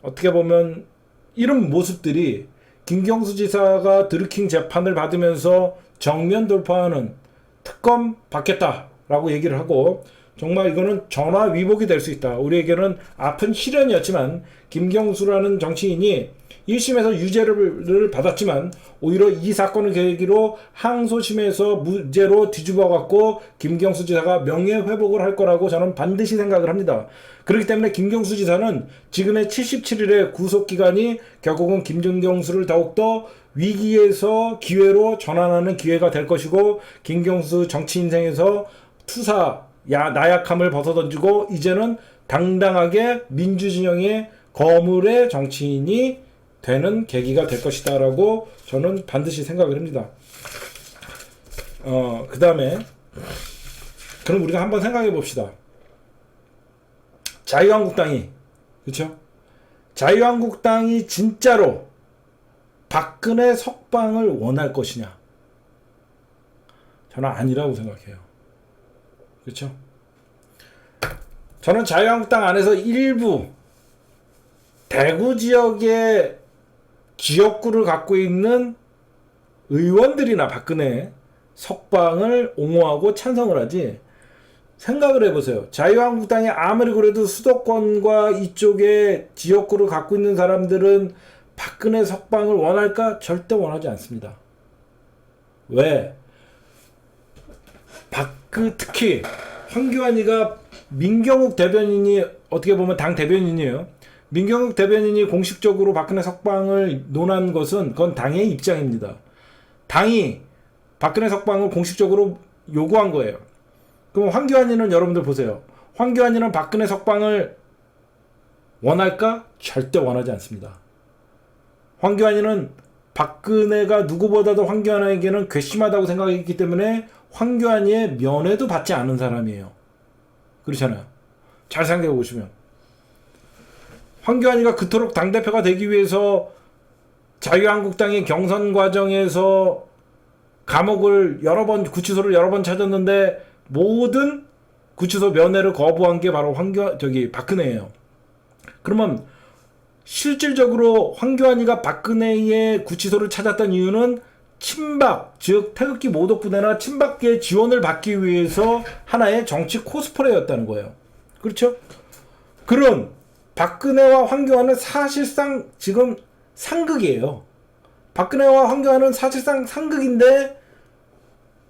S1: 어떻게 보면 이런 모습들이 김경수 지사가 드루킹 재판을 받으면서 정면 돌파하는 특검 받겠다라고 얘기를 하고, 정말 이거는 전화위복이 될 수 있다. 우리에게는 아픈 시련이었지만 김경수라는 정치인이 1심에서 유죄를 받았지만 오히려 이 사건을 계기로 항소심에서 무죄로 뒤집어갖고 김경수 지사가 명예회복을 할 거라고 저는 반드시 생각을 합니다. 그렇기 때문에 김경수 지사는 지금의 77일의 구속기간이 결국은 김경수를 더욱더 위기에서 기회로 전환하는 기회가 될 것이고, 김경수 정치 인생에서 투사, 나약함을 벗어던지고 이제는 당당하게 민주진영의 거물의 정치인이 되는 계기가 될 것이다 라고 저는 반드시 생각을 합니다. 그 다음에 그럼 우리가 한번 생각해 봅시다. 자유한국당이, 그렇죠? 자유한국당이 진짜로 박근혜 석방을 원할 것이냐? 저는 아니라고 생각해요. 그렇죠? 저는 자유한국당 안에서 일부 대구 지역의 지역구를 갖고 있는 의원들이나 박근혜 석방을 옹호하고 찬성을 하지, 생각을 해보세요. 자유한국당이 아무리 그래도 수도권과 이쪽에 지역구를 갖고 있는 사람들은 박근혜 석방을 원할까? 절대 원하지 않습니다. 왜? 특히 황교안이가, 민경욱 대변인이 어떻게 보면 당 대변인이에요. 민경욱 대변인이 공식적으로 박근혜 석방을 논한 것은 그건 당의 입장입니다. 당이 박근혜 석방을 공식적으로 요구한 거예요. 그럼 황교안이는, 여러분들 보세요. 황교안이는 박근혜 석방을 원할까? 절대 원하지 않습니다. 황교안이는 박근혜가 누구보다도 황교안에게는 괘씸하다고 생각했기 때문에 황교안이의 면회도 받지 않은 사람이에요. 그렇잖아요. 잘 생각해 보시면 황교안이가 그토록 당대표가 되기 위해서 자유한국당의 경선 과정에서 감옥을 여러 번, 구치소를 여러 번 찾았는데 모든 구치소 면회를 거부한 게 바로 박근혜예요. 그러면 실질적으로 황교안이가 박근혜의 구치소를 찾았던 이유는 친박, 즉 태극기 모독부대나 친박계의 지원을 받기 위해서 하나의 정치 코스프레였다는 거예요. 그렇죠? 그런 박근혜와 황교안은 사실상 지금 상극이에요. 박근혜와 황교안은 사실상 상극인데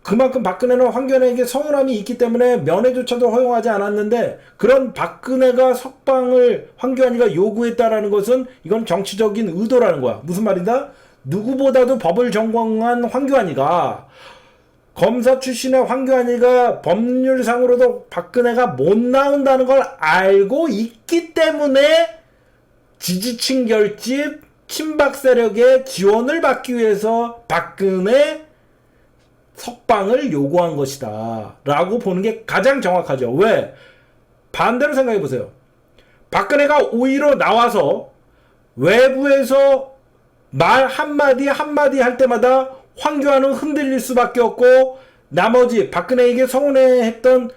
S1: 그만큼 박근혜는 황교안에게 서운함이 있기 때문에 면회조차도 허용하지 않았는데, 그런 박근혜가 석방을 황교안이가 요구했다라는 것은 이건 정치적인 의도라는 거야. 무슨 말이다? 누구보다도 법을 전공한 황교안이가, 검사 출신의 황교안이가 법률상으로도 박근혜가 못 나온다는 걸 알고 있기 때문에 지지층 결집, 친박 세력의 지원을 받기 위해서 박근혜 석방을 요구한 것이다 라고 보는 게 가장 정확하죠. 왜? 반대로 생각해 보세요. 박근혜가 오히려 나와서 외부에서 말 한마디 한마디 할 때마다 황교안은 흔들릴 수밖에 없고, 나머지 박근혜에게 서운해했던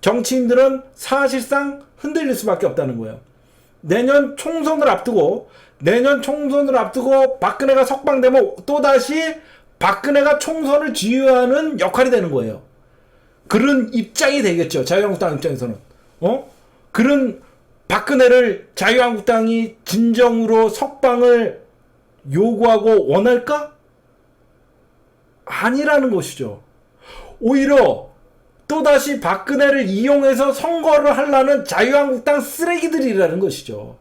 S1: 정치인들은 사실상 흔들릴 수밖에 없다는 거예요. 내년 총선을 앞두고 박근혜가 석방되면 또다시 박근혜가 총선을 지휘하는 역할이 되는 거예요. 그런 입장이 되겠죠. 자유한국당 입장에서는. 그런 박근혜를 자유한국당이 진정으로 석방을 요구하고 원할까? 아니라는 것이죠. 오히려 또다시 박근혜를 이용해서 선거를 하려는 자유한국당 쓰레기들이라는 것이죠.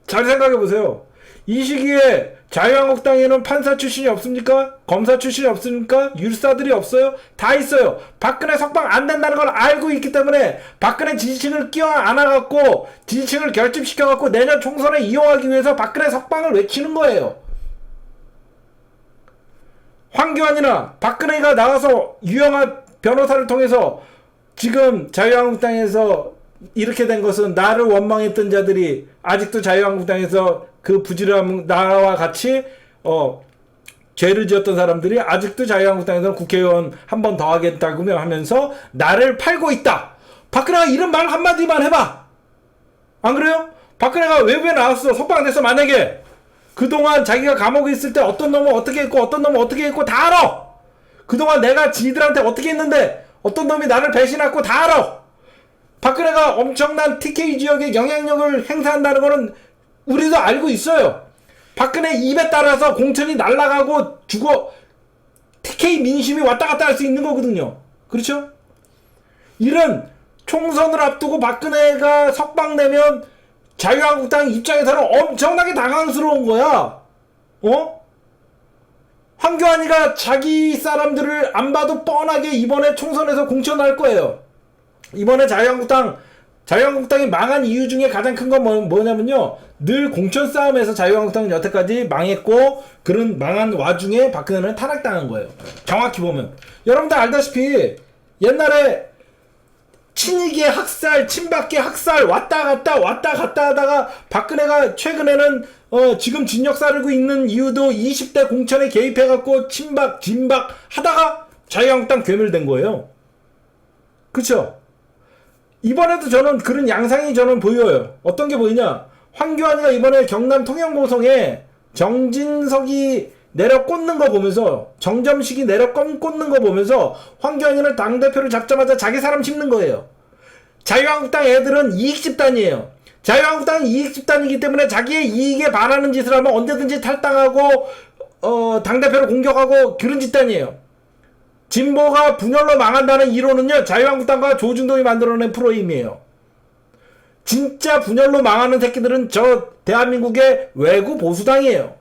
S1: 잘 생각해 보세요. 이 시기에 자유한국당에는 판사 출신이 없습니까? 검사 출신이 없습니까? 율사들이 없어요? 다 있어요. 박근혜 석방 안 된다는 걸 알고 있기 때문에 박근혜 지지층을 끼워 안아갖고 지지층을 결집시켜갖고 내년 총선에 이용하기 위해서 박근혜 석방을 외치는 거예요. 황교안이나 박근혜가 나와서 유영하 변호사를 통해서 지금 자유한국당에서 이렇게 된 것은 나를 원망했던 자들이 아직도 자유한국당에서 그 부지런한 나와 같이 죄를 지었던 사람들이 아직도 자유한국당에서는 국회의원 한 번 더 하겠다고 하면서 나를 팔고 있다. 박근혜가 이런 말 한마디만 해봐. 안 그래요? 박근혜가 외부에 나왔어. 석방됐어. 만약에 그동안 자기가 감옥에 있을 때 어떤 놈은 어떻게 했고 어떤 놈은 어떻게 했고 다 알아. 그동안 내가 지들한테 어떻게 했는데 어떤 놈이 나를 배신했고 다 알아. 박근혜가 엄청난 TK 지역에 영향력을 행사한다는 거는 우리도 알고 있어요. 박근혜 입에 따라서 공천이 날아가고 죽어 TK 민심이 왔다 갔다 할 수 있는 거거든요. 그렇죠? 이런 총선을 앞두고 박근혜가 석방되면 자유한국당 입장에서는 엄청나게 당황스러운 거야. 황교안이가 자기 사람들을 안 봐도 뻔하게 이번에 총선에서 공천할 거예요. 이번에 자유한국당이 망한 이유 중에 가장 큰 건 뭐냐면요. 늘 공천 싸움에서 자유한국당은 여태까지 망했고 그런 망한 와중에 박근혜는 탄핵당한 거예요. 정확히 보면. 여러분들 알다시피 옛날에 친이계 학살, 친박계 학살 왔다 갔다 하다가 박근혜가 최근에는 지금 진역 살고 있는 이유도 20대 공천에 개입해갖고 친박, 진박 하다가 자유한국당 괴멸된 거예요. 그쵸? 이번에도 저는 그런 양상이 저는 보여요. 어떤 게 보이냐? 황교안이가 이번에 경남 통영고성에 정진석이 내려 꽂는 거 보면서 정점식이 내려 꽂는 거 보면서 황교안이는 당대표를 잡자마자 자기 사람 심는 거예요. 자유한국당 애들은 이익집단이에요. 자유한국당은 이익집단이기 때문에 자기의 이익에 반하는 짓을 하면 언제든지 탈당하고 당대표를 공격하고 그런 집단이에요. 진보가 분열로 망한다는 이론은요, 자유한국당과 조중동이 만들어낸 프로임이에요. 진짜 분열로 망하는 새끼들은 저 대한민국의 외구 보수당이에요.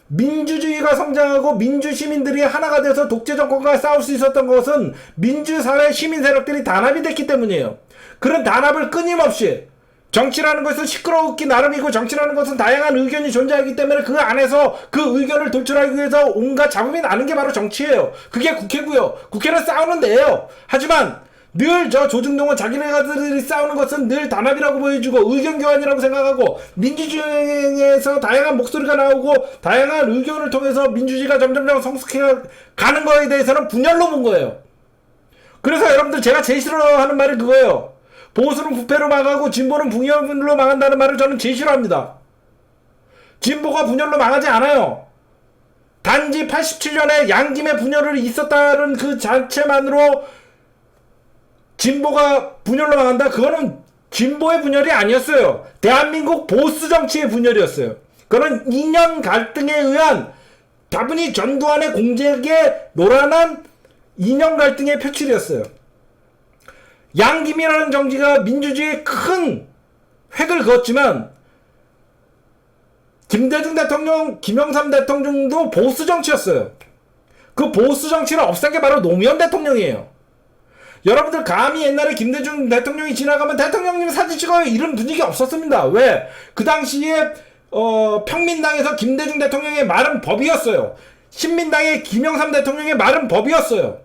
S1: 민주주의가 성장하고 민주시민들이 하나가 돼서 독재 정권과 싸울 수 있었던 것은 민주사회 시민 세력들이 단합이 됐기 때문이에요. 그런 단합을 끊임없이, 정치라는 것은 시끄러웠기 나름이고 정치라는 것은 다양한 의견이 존재하기 때문에 그 안에서 그 의견을 돌출하기 위해서 온갖 잡음이 나는 게 바로 정치예요. 그게 국회고요. 국회는 싸우는 데예요. 하지만 늘 저 조중동은 자기네들이 싸우는 것은 늘 단합이라고 보여주고 의견 교환이라고 생각하고 민주주의에서 다양한 목소리가 나오고 다양한 의견을 통해서 민주주의가 점점점 성숙해 가는 거에 대해서는 분열로 본 거예요. 그래서 여러분들 제가 제일 싫어하는 말이 그거예요. 보수는 부패로 망하고 진보는 분열로 망한다는 말을 저는 제일 싫어합니다. 진보가 분열로 망하지 않아요. 단지 87년에 양김의 분열을 있었다는 그 자체만으로 진보가 분열로 망한다? 그거는 진보의 분열이 아니었어요. 대한민국 보수 정치의 분열이었어요. 그건 이념 갈등에 의한 다분히 전두환의 공작에 노란한 이념 갈등의 표출이었어요. 양김이라는 정치가 민주주의에 큰 획을 그었지만 김대중 대통령, 김영삼 대통령도 보수 정치였어요. 그 보수 정치를 없앤 게 바로 노무현 대통령이에요. 여러분들 감히 옛날에 김대중 대통령이 지나가면 대통령님 사진 찍어요 이런 분위기 없었습니다. 왜? 그 당시에 평민당에서 김대중 대통령의 말은 법이었어요. 신민당의 김영삼 대통령의 말은 법이었어요.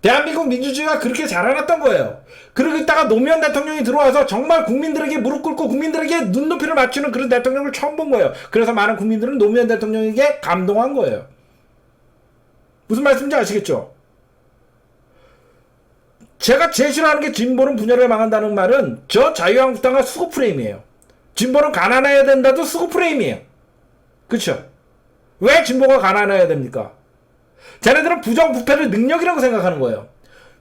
S1: 대한민국 민주주의가 그렇게 자라났던 거예요. 그러고 있다가 노무현 대통령이 들어와서 정말 국민들에게 무릎 꿇고 국민들에게 눈높이를 맞추는 그런 대통령을 처음 본 거예요. 그래서 많은 국민들은 노무현 대통령에게 감동한 거예요. 무슨 말씀인지 아시겠죠? 제가 제일 싫어하는 게 진보는 분열을 망한다는 말은 저 자유한국당과 수구 프레임이에요. 진보는 가난해야 된다도 수구 프레임이에요. 그쵸? 왜 진보가 가난해야 됩니까? 쟤네들은 부정부패를 능력이라고 생각하는 거예요.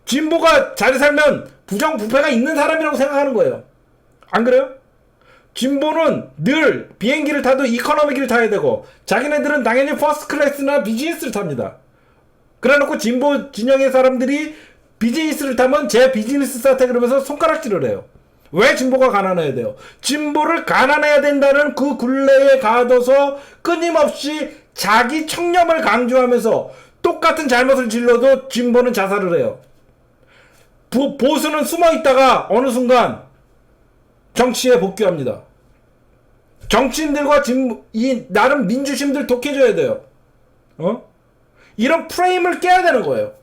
S1: 진보가 잘 살면 부정부패가 있는 사람이라고 생각하는 거예요. 안 그래요? 진보는 늘 비행기를 타도 이코노미기를 타야 되고 자기네들은 당연히 퍼스트 클래스나 비즈니스를 탑니다. 그래놓고 진보 진영의 사람들이 비즈니스를 타면 제 비즈니스 사태 그러면서 손가락질을 해요. 왜 진보가 가난해야 돼요? 진보를 가난해야 된다는 그 굴레에 가둬서 끊임없이 자기 청렴을 강조하면서 똑같은 잘못을 질러도 진보는 자살을 해요. 보수는 숨어있다가 어느 순간 정치에 복귀합니다. 정치인들과 이 나름 민주심들 독해져야 돼요. 이런 프레임을 깨야 되는 거예요.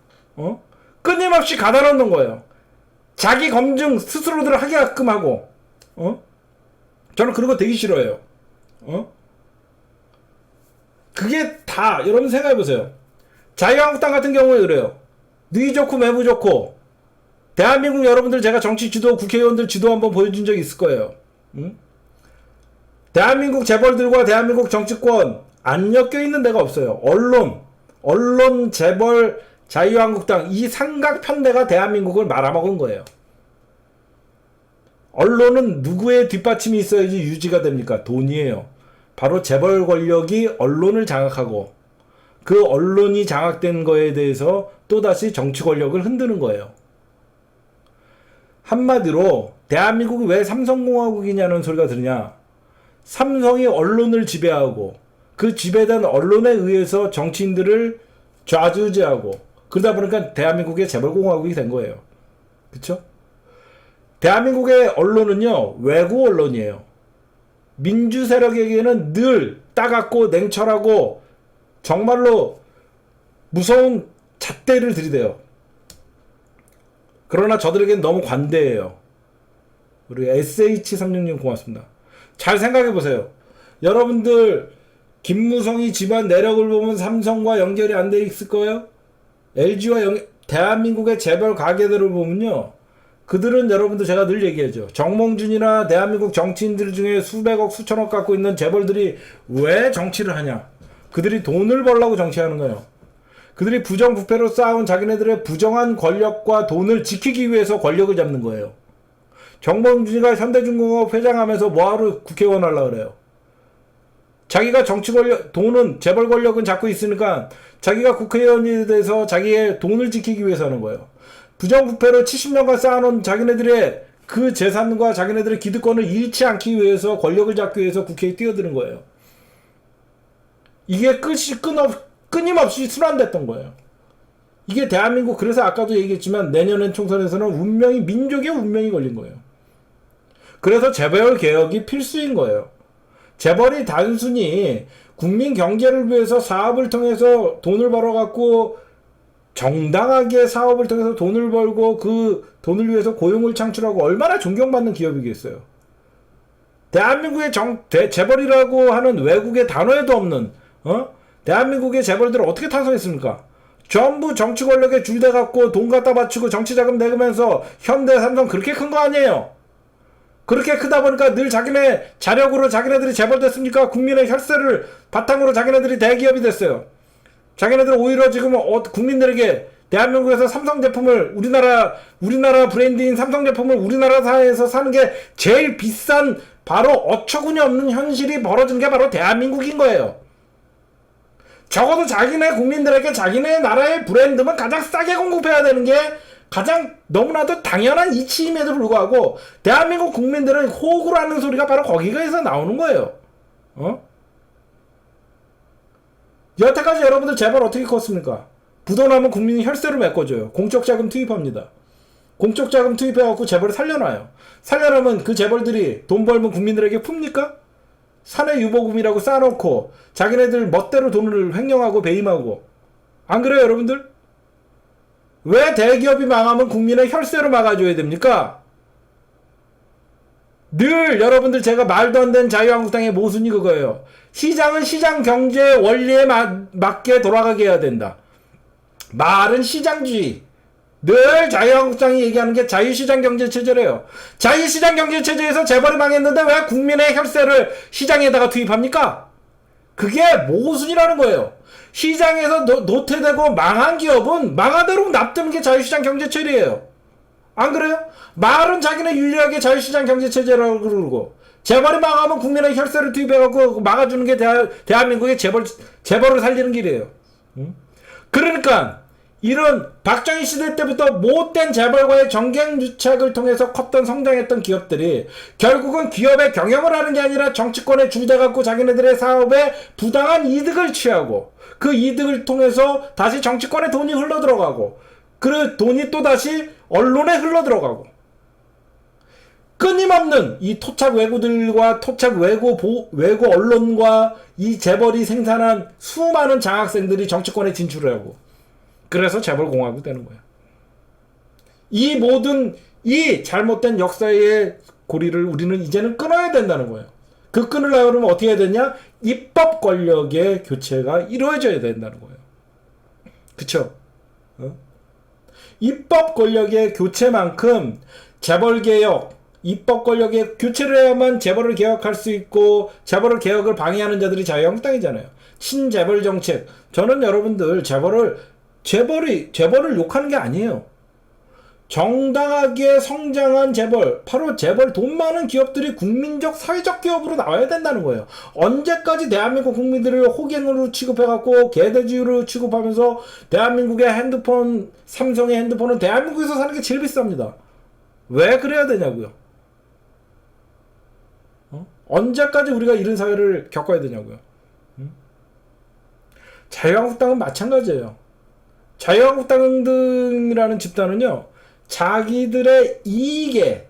S1: 끊임없이 가다놓는 거예요. 자기 검증 스스로들 하게끔 하고. 저는 그런 거 되게 싫어해요. 그게 다 여러분 생각해보세요. 자유한국당 같은 경우에 그래요. 니 좋고 매부 좋고. 대한민국 여러분들 제가 정치 지도 국회의원들 지도 한번 보여준 적 있을 거예요. 응? 대한민국 재벌들과 대한민국 정치권 안 엮여 있는 데가 없어요. 언론, 재벌, 자유한국당 이 삼각편대가 대한민국을 말아먹은 거예요. 언론은 누구의 뒷받침이 있어야지 유지가 됩니까? 돈이에요. 바로 재벌 권력이 언론을 장악하고 그 언론이 장악된 거에 대해서 또다시 정치 권력을 흔드는 거예요. 한마디로 대한민국이 왜 삼성공화국이냐는 소리가 들으냐. 삼성이 언론을 지배하고 그 지배된 언론에 의해서 정치인들을 좌지우지하고 그러다 보니까 대한민국의 재벌공화국이 된 거예요. 그쵸? 대한민국의 언론은요, 외국 언론이에요. 민주 세력에게는 늘 따갑고 냉철하고 정말로 무서운 잣대를 들이대요. 그러나 저들에겐 너무 관대해요. 우리 SH36님 고맙습니다. 잘 생각해보세요. 여러분들 김무성이 집안 내력을 보면 삼성과 연결이 안 돼 있을 거예요? LG와 대한민국의 재벌 가게들을 보면요. 그들은 여러분들 제가 늘 얘기하죠. 정몽준이나 대한민국 정치인들 중에 수백억 수천억 갖고 있는 재벌들이 왜 정치를 하냐. 그들이 돈을 벌려고 정치하는 거예요. 그들이 부정부패로 쌓아온 자기네들의 부정한 권력과 돈을 지키기 위해서 권력을 잡는 거예요. 정몽준이가 현대중공업 회장하면서 뭐하러 국회의원 하려고 그래요. 자기가 정치 권력, 돈은, 재벌 권력은 잡고 있으니까 자기가 국회의원이 돼서 자기의 돈을 지키기 위해서 하는 거예요. 부정부패로 70년간 쌓아놓은 자기네들의 그 재산과 자기네들의 기득권을 잃지 않기 위해서 권력을 잡기 위해서 국회에 뛰어드는 거예요. 이게 끊임없이 순환됐던 거예요. 이게 대한민국, 그래서 아까도 얘기했지만 내년엔 총선에서는 민족의 운명이 걸린 거예요. 그래서 재벌 개혁이 필수인 거예요. 재벌이 단순히 국민 경제를 위해서 사업을 통해서 돈을 벌어갖고 정당하게 사업을 통해서 돈을 벌고 그 돈을 위해서 고용을 창출하고 얼마나 존경받는 기업이겠어요. 대한민국의 재벌이라고 하는 외국의 단어에도 없는 대한민국의 재벌들을 어떻게 탄생했습니까? 전부 정치 권력에 줄대갖고 돈 갖다 바치고 정치 자금 내면서 현대 삼성 그렇게 큰 거 아니에요. 그렇게 크다 보니까 늘 자기네 자력으로 자기네들이 재벌 됐습니까? 국민의 혈세를 바탕으로 자기네들이 대기업이 됐어요. 자기네들 오히려 지금 국민들에게 대한민국에서 삼성 제품을 우리나라 브랜드인 삼성 제품을 우리나라 사회에서 사는 게 제일 비싼 바로 어처구니 없는 현실이 벌어진 게 바로 대한민국인 거예요. 적어도 자기네 국민들에게 자기네 나라의 브랜드만 가장 싸게 공급해야 되는 게 가장 너무나도 당연한 이치임에도 불구하고 대한민국 국민들은 호구로 하는 소리가 바로 거기에서 나오는 거예요. 여태까지 여러분들 재벌 어떻게 컸습니까? 부도나면 국민이 혈세로 메꿔줘요. 공적자금 투입합니다. 공적자금 투입해갖고 재벌을 살려놔요. 살려놓으면 그 재벌들이 돈 벌면 국민들에게 풉니까? 사내 유보금이라고 쌓아놓고 자기네들 멋대로 돈을 횡령하고 배임하고. 안 그래요 여러분들? 왜 대기업이 망하면 국민의 혈세로 막아줘야 됩니까? 늘 여러분들 제가 말도 안 되는 자유한국당의 모순이 그거예요. 시장은 시장 경제의 원리에 맞게 돌아가게 해야 된다. 말은 시장주의. 늘 자유한국당이 얘기하는 게 자유시장 경제체제래요. 자유시장 경제체제에서 재벌이 망했는데 왜 국민의 혈세를 시장에다가 투입합니까? 그게 모순이라는 거예요. 시장에서 노태되고 망한 기업은 망하대로 납두는 게 자유시장 경제체제예요. 안 그래요? 말은 자기네 유일하게 자유시장 경제체제라고 그러고 재벌이 망하면 국민의 혈세를 투입해갖고 막아주는 게 대한민국의 재벌을 살리는 길이에요. 그러니까 이런 박정희 시대 때부터 못된 재벌과의 정경유착을 통해서 컸던 성장했던 기업들이 결국은 기업의 경영을 하는 게 아니라 정치권에 줄대갖고 자기네들의 사업에 부당한 이득을 취하고 그 이득을 통해서 다시 정치권에 돈이 흘러들어가고 그 돈이 또다시 언론에 흘러들어가고 끊임없는 이 토착 외구들과 토착 외구 언론과 이 재벌이 생산한 수많은 장학생들이 정치권에 진출하고 그래서 재벌공화국이 되는 거예요. 이 모든 이 잘못된 역사의 고리를 우리는 이제는 끊어야 된다는 거예요. 그 끊으려고 그러면 어떻게 해야 되냐? 입법 권력의 교체가 이루어져야 된다는 거예요. 그쵸? 입법 권력의 교체만큼 재벌 개혁, 입법 권력의 교체를 해야만 재벌을 개혁할 수 있고 재벌을 개혁을 방해하는 자들이 자유한국당이잖아요. 친재벌 정책. 저는 여러분들 재벌을 욕하는 게 아니에요. 정당하게 성장한 재벌, 바로 재벌 돈 많은 기업들이 국민적 사회적 기업으로 나와야 된다는 거예요. 언제까지 대한민국 국민들을 호갱으로 취급해갖고 개돼지로 취급하면서 대한민국의 핸드폰, 삼성의 핸드폰은 대한민국에서 사는 게 제일 비쌉니다. 왜 그래야 되냐고요. 언제까지 우리가 이런 사회를 겪어야 되냐고요. 자유한국당은 마찬가지예요. 자유한국당이라는 집단은요, 자기들의 이익에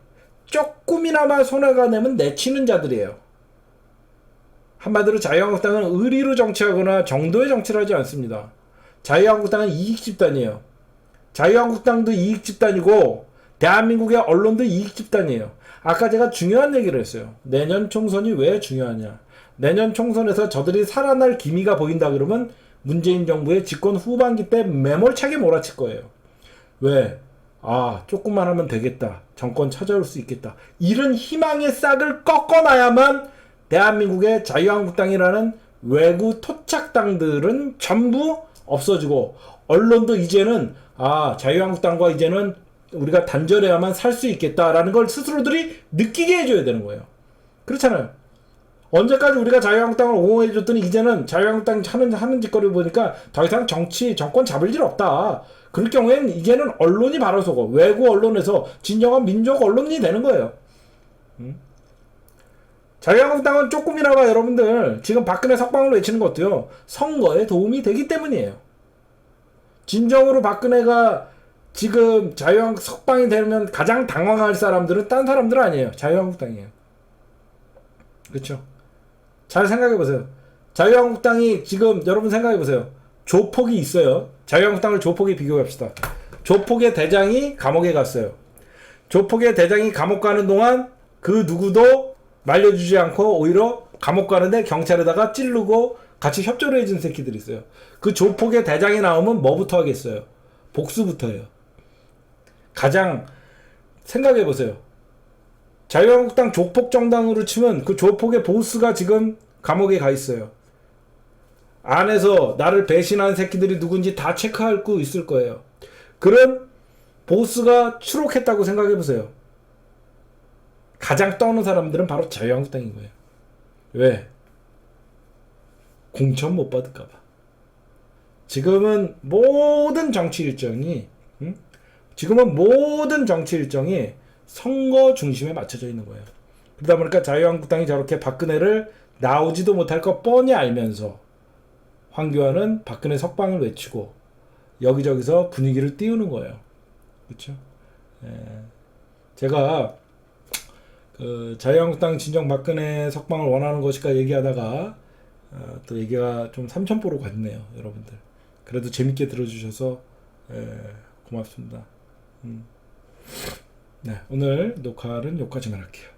S1: 조금이나마 손해가 되면 내치는 자들이에요. 한마디로 자유한국당은 의리로 정치하거나 정도의 정치를 하지 않습니다. 자유한국당은 이익 집단이에요. 자유한국당도 이익 집단이고 대한민국의 언론도 이익 집단이에요. 아까 제가 중요한 얘기를 했어요. 내년 총선이 왜 중요하냐. 내년 총선에서 저들이 살아날 기미가 보인다 그러면 문재인 정부의 집권 후반기 때 매몰차게 몰아칠 거예요. 왜? 조금만 하면 되겠다. 정권 찾아올 수 있겠다. 이런 희망의 싹을 꺾어놔야만 대한민국의 자유한국당이라는 외구 토착당들은 전부 없어지고, 언론도 이제는 자유한국당과 이제는 우리가 단절해야만 살 수 있겠다라는 걸 스스로들이 느끼게 해줘야 되는 거예요. 그렇잖아요. 언제까지 우리가 자유한국당을 옹호해줬더니 이제는 자유한국당 하는 짓거리 보니까 더 이상 정권 잡을 일 없다. 그럴 경우엔 이제는 언론이 바로 서고 외국 언론에서 진정한 민족 언론이 되는 거예요. 자유한국당은 조금이나마 여러분들 지금 박근혜 석방을 외치는 것도요, 선거에 도움이 되기 때문이에요. 진정으로 박근혜가 지금 자유한국 석방이 되면 가장 당황할 사람들은 딴 사람들 아니에요. 자유한국당이에요. 그렇죠? 잘 생각해보세요. 자유한국당이 지금 여러분 생각해보세요. 조폭이 있어요. 자유한국당을 조폭에 비교합시다. 조폭의 대장이 감옥에 갔어요. 조폭의 대장이 감옥 가는 동안 그 누구도 말려주지 않고 오히려 감옥 가는데 경찰에다가 찌르고 같이 협조를 해준 새끼들이 있어요. 그 조폭의 대장이 나오면 뭐부터 하겠어요? 복수부터 해요. 가장 생각해보세요. 자유한국당 조폭 정당으로 치면 그 조폭의 보스가 지금 감옥에 가 있어요. 안에서 나를 배신한 새끼들이 누군지 다 체크하고 있을 거예요. 그런 보스가 추록했다고 생각해보세요. 가장 떠는 사람들은 바로 자유한국당인 거예요. 왜? 공천 못 받을까봐. 지금은 모든 정치 일정이 선거 중심에 맞춰져 있는 거예요. 그러다 보니까 자유한국당이 저렇게 박근혜를 나오지도 못할 거 뻔히 알면서 황교안은 박근혜 석방을 외치고 여기저기서 분위기를 띄우는 거예요. 그렇죠? 제가 자유한국당 진정 박근혜 석방을 원하는 것일까 얘기하다가 또 얘기가 좀 삼천포로 갔네요, 여러분들. 그래도 재밌게 들어주셔서 고맙습니다. 네, 오늘 녹화는 여기까지만 할게요.